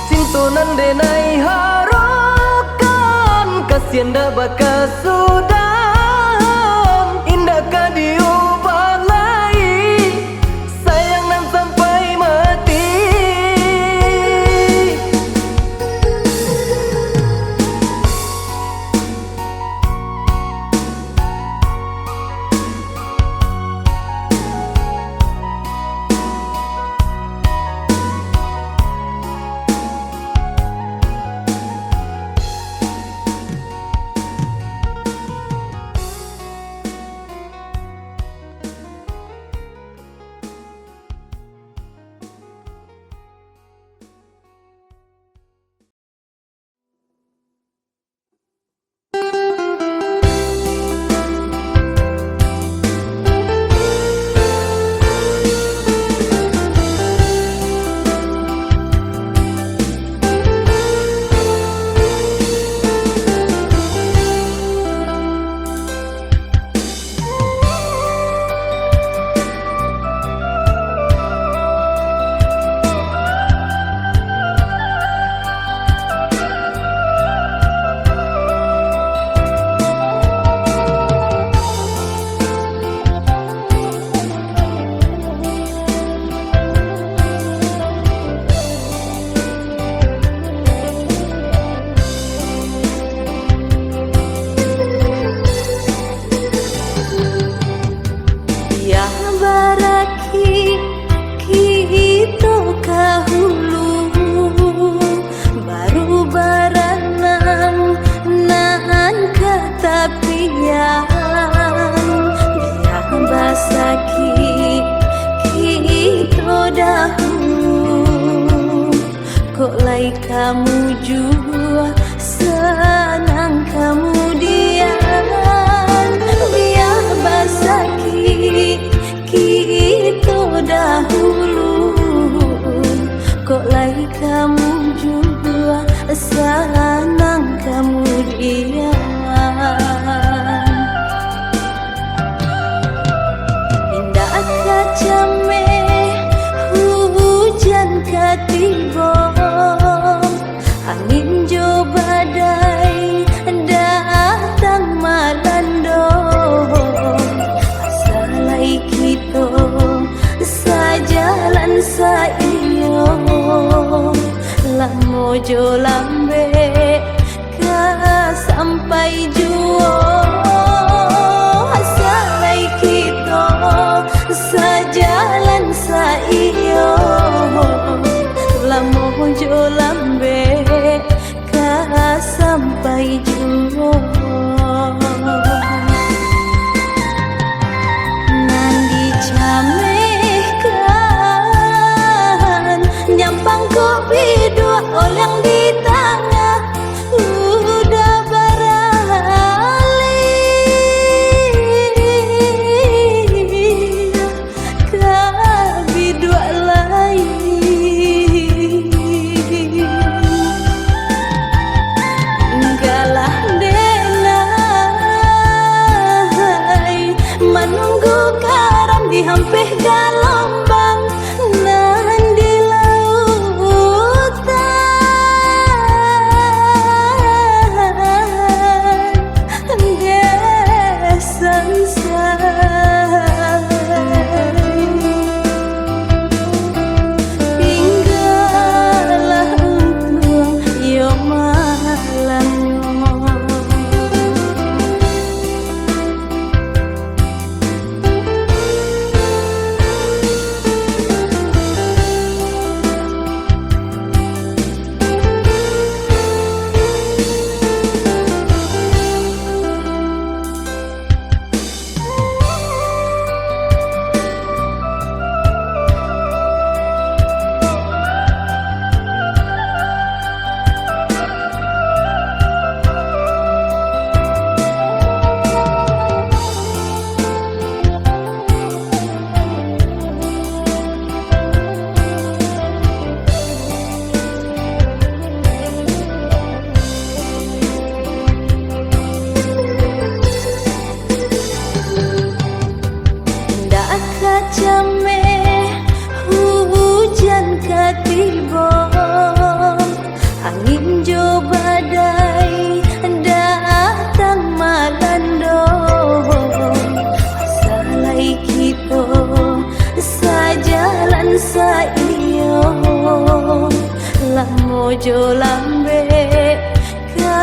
Cinta nan denai harokan, kasihan dah bakal sudah, indahkah diubah lagi, sayang nan sampai mati. Kok lai kamu jua senang kamu dia mojo lambe ka sampai juo salai kita sajalan saiyo la mojo lambe ka sampai juo nandi camehkan nyampang kopi dua orang di tengah udah beralih kabi dua lain galah denai menunggu karam di hampir galombang nan di lautan desan tinggallah untuk yo malam jameh hujan katiba angin jo badai datang malando salai kita sajalan saiyo lah mojo lambe ka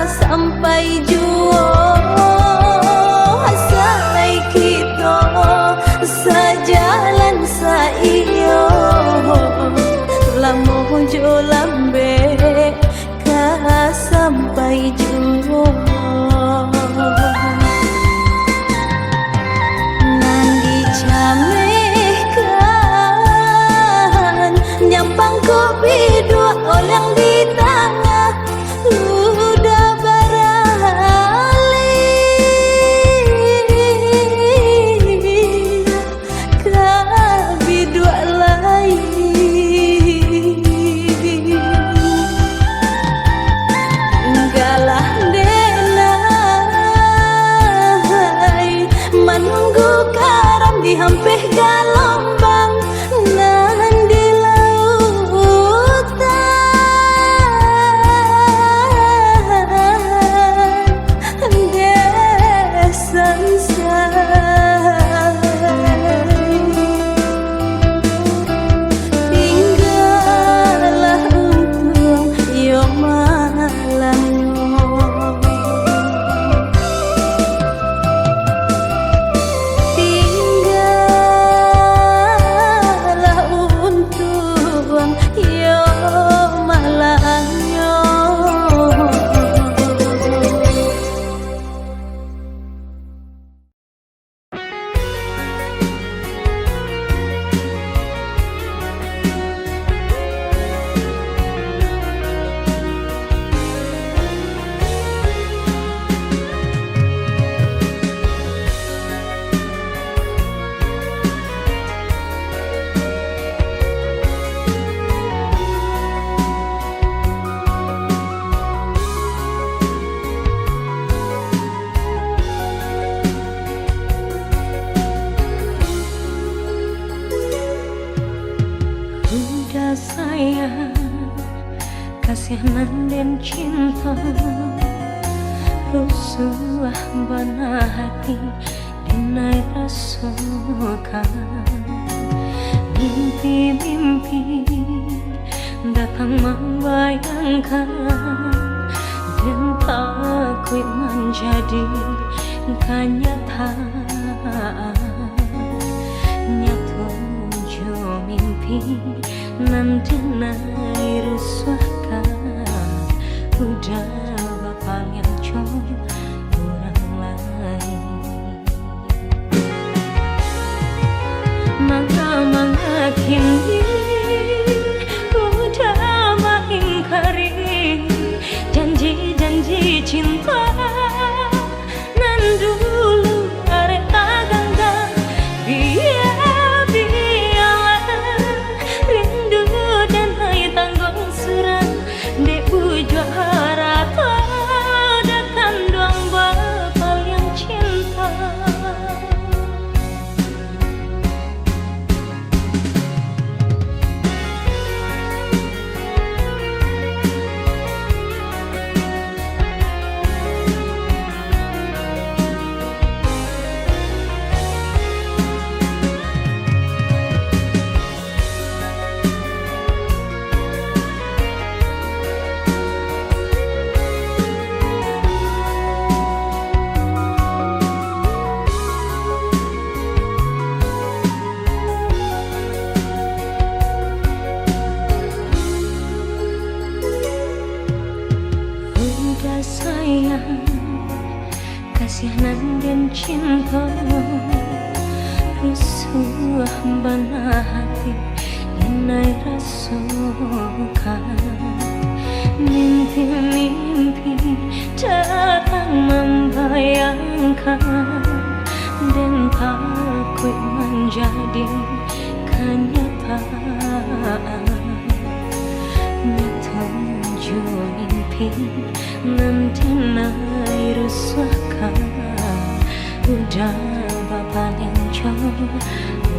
sampai juo salai kita sajalan saiyo la mojo lambe ka sampai juo nandi camehkan nyampang kopi dua orang di tengah udah beralih kabi dua lain galah denai menunggu karam di hampir galombang nan di lautan desan tinggallah untuk yo malam tinggallah untuk yo malamnya udah sayang kasihanan dan cinta rusuh bana hati dinai rasukan mimpi-mimpi datang membayangkan dan takut menjadi kenyataan. Nyatu jo mimpi nanti naik rusuhkan udah bapak yang orang lain. Mangga kini udah mengingkari janji-janji cinta nan dulu arek gangga. Biarlah rindu dan hai tanggung surat di ujung harata datang doang bapak yang cinta. Sayang, kasihanan dan cinta rusuh bana hati dinai rasukan. Mimpi-mimpi datang membayangkan dan takut menjadi kenyataan. Nyatu mimpi nanti naik rusuhkan udah bapak yang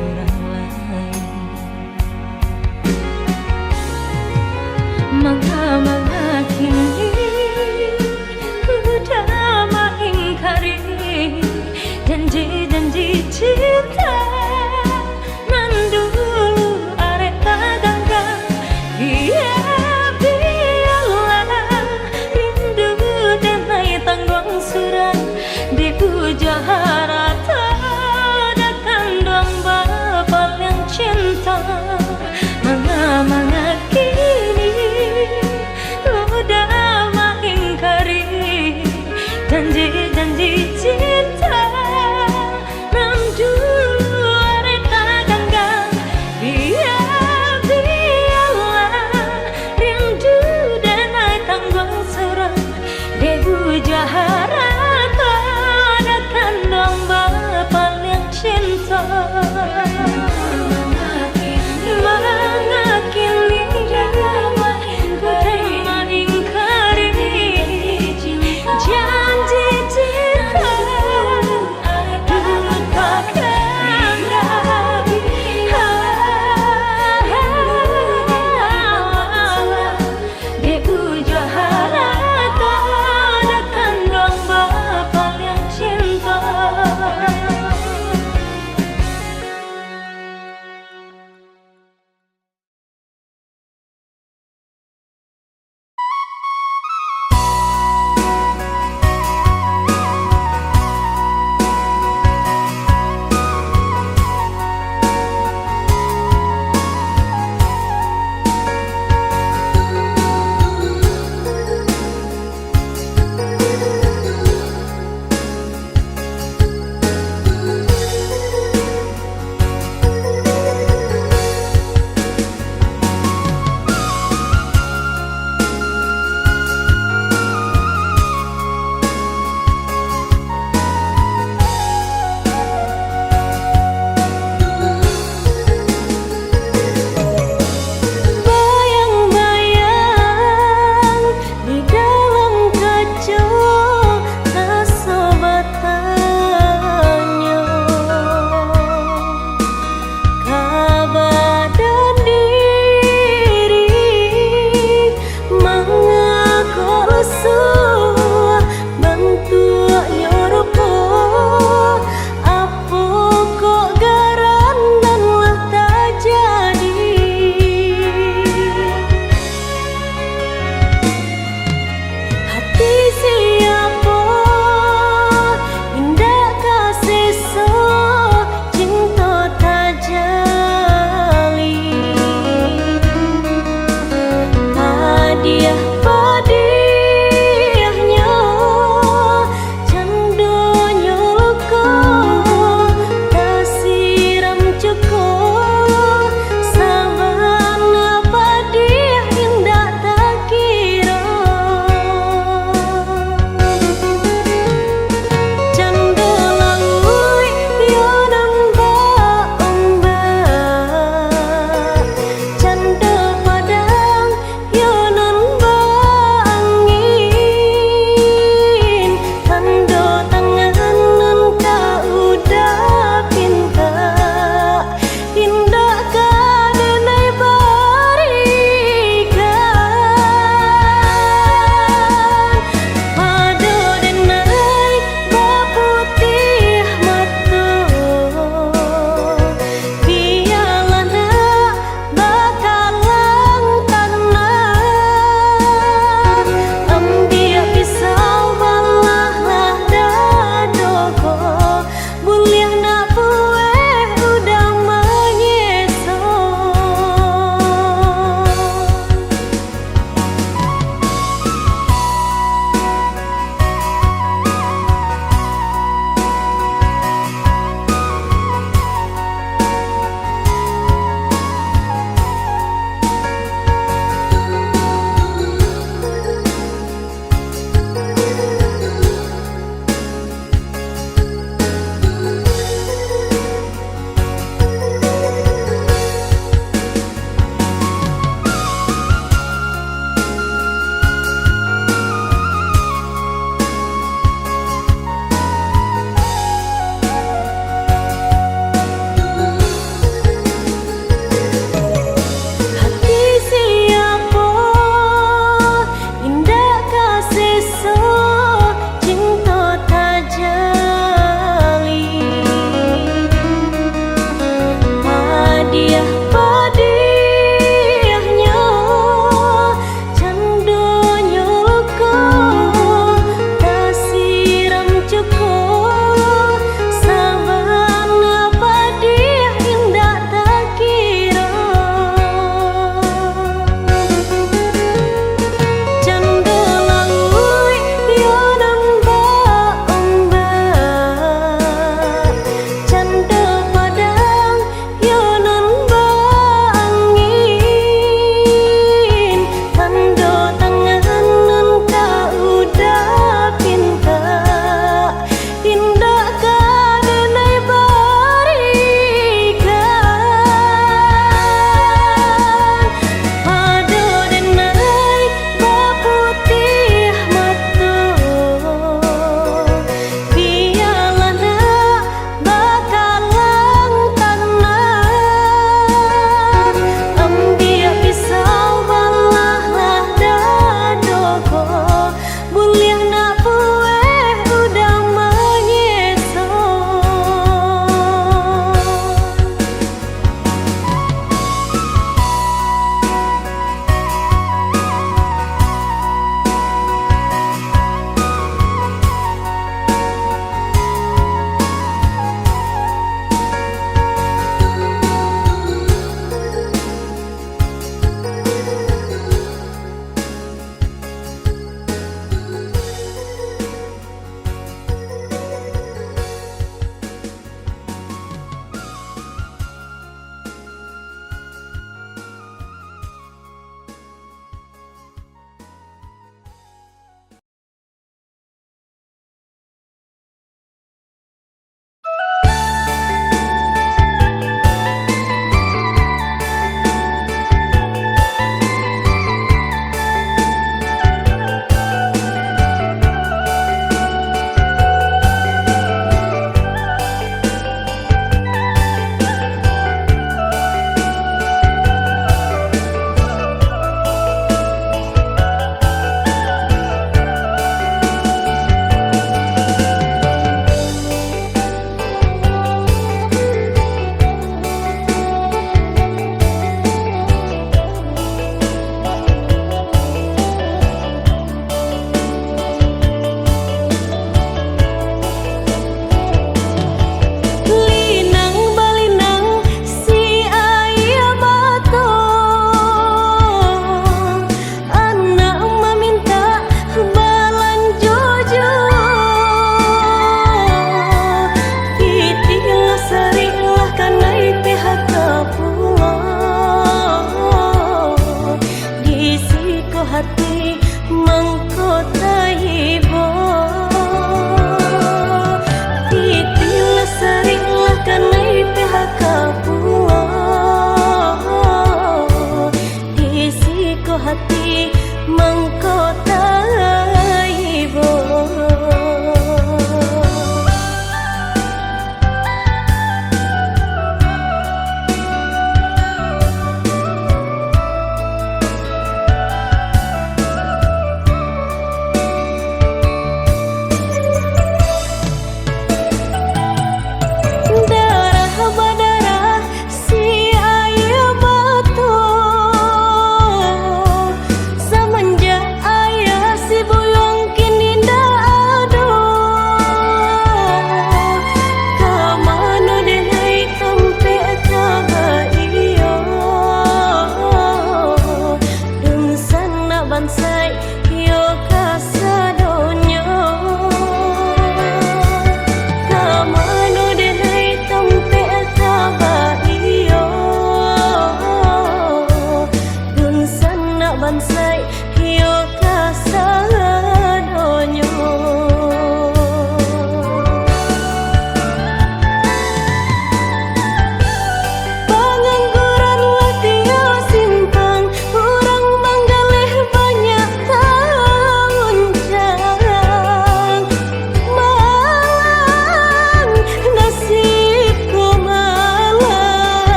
orang lain. Mangga kini udah mengingkari janji-janji cinta nan dulu arek gangga. Surat di ujung harata datang doang bapak yang cinta. Mangga kini udah mengingkari janji-janji cinta nan dulu arek gangga. Biarlah rindu dan hai tanggung surat di ujung harata datang doang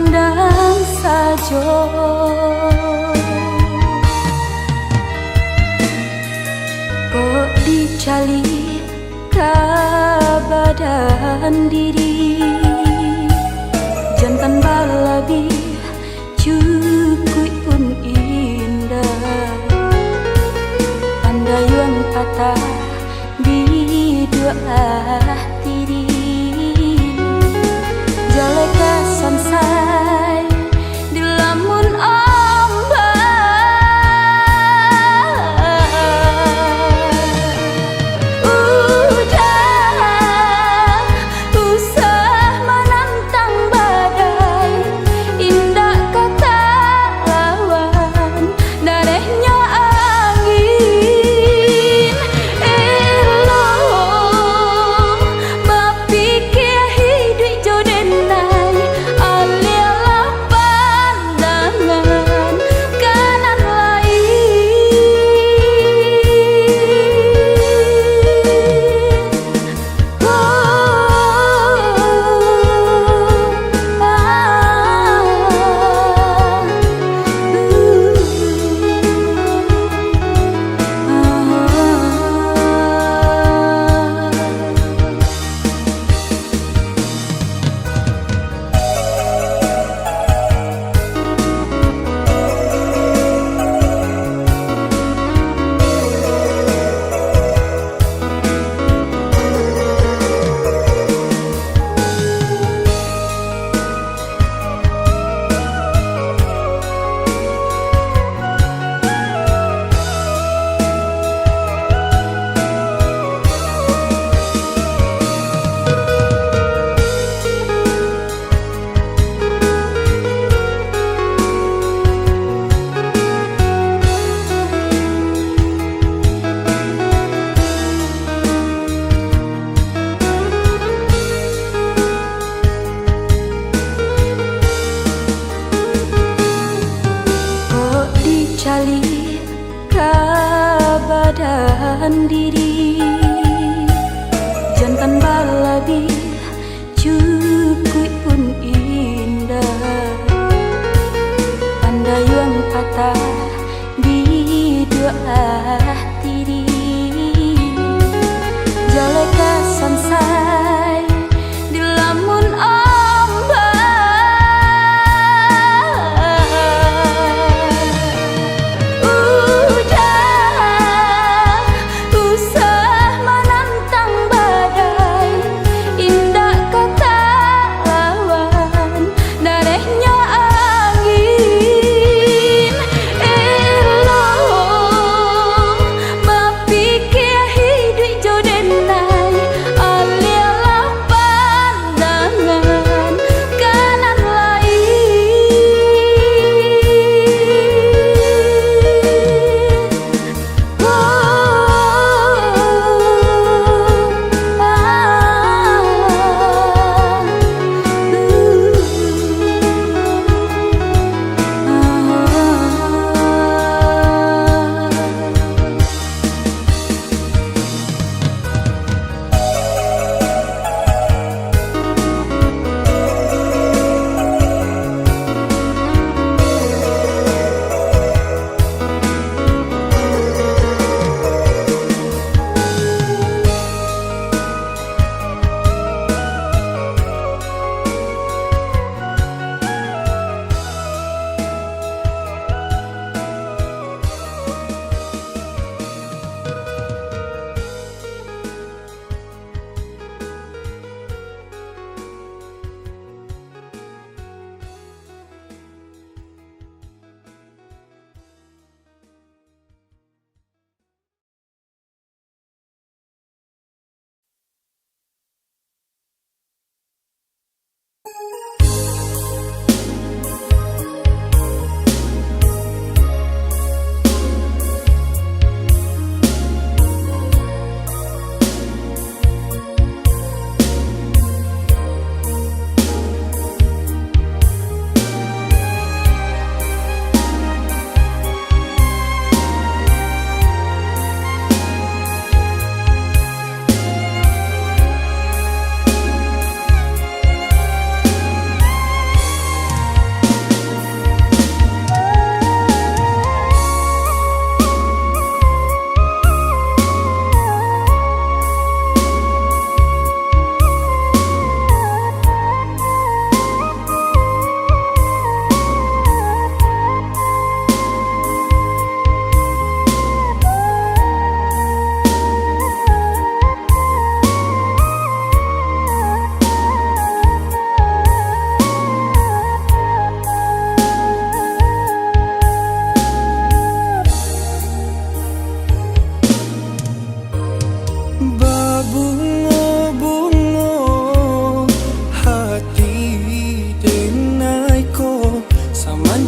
pandang saja kok dicali kabadan diri jantan balabi cukup pun indah pandayun patah bidua tiri jaleka sansai di lamun cali kabadan diri jantan balabi cukup pun indah pandayun patah bidua tiri jaleka sansai di lamun usah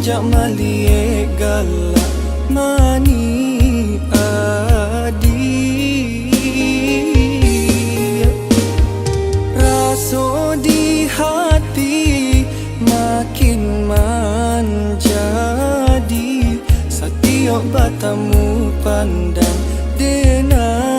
jak malie galak mani adi. Raso di hati makin menjadi, setiap batamu pandang denai.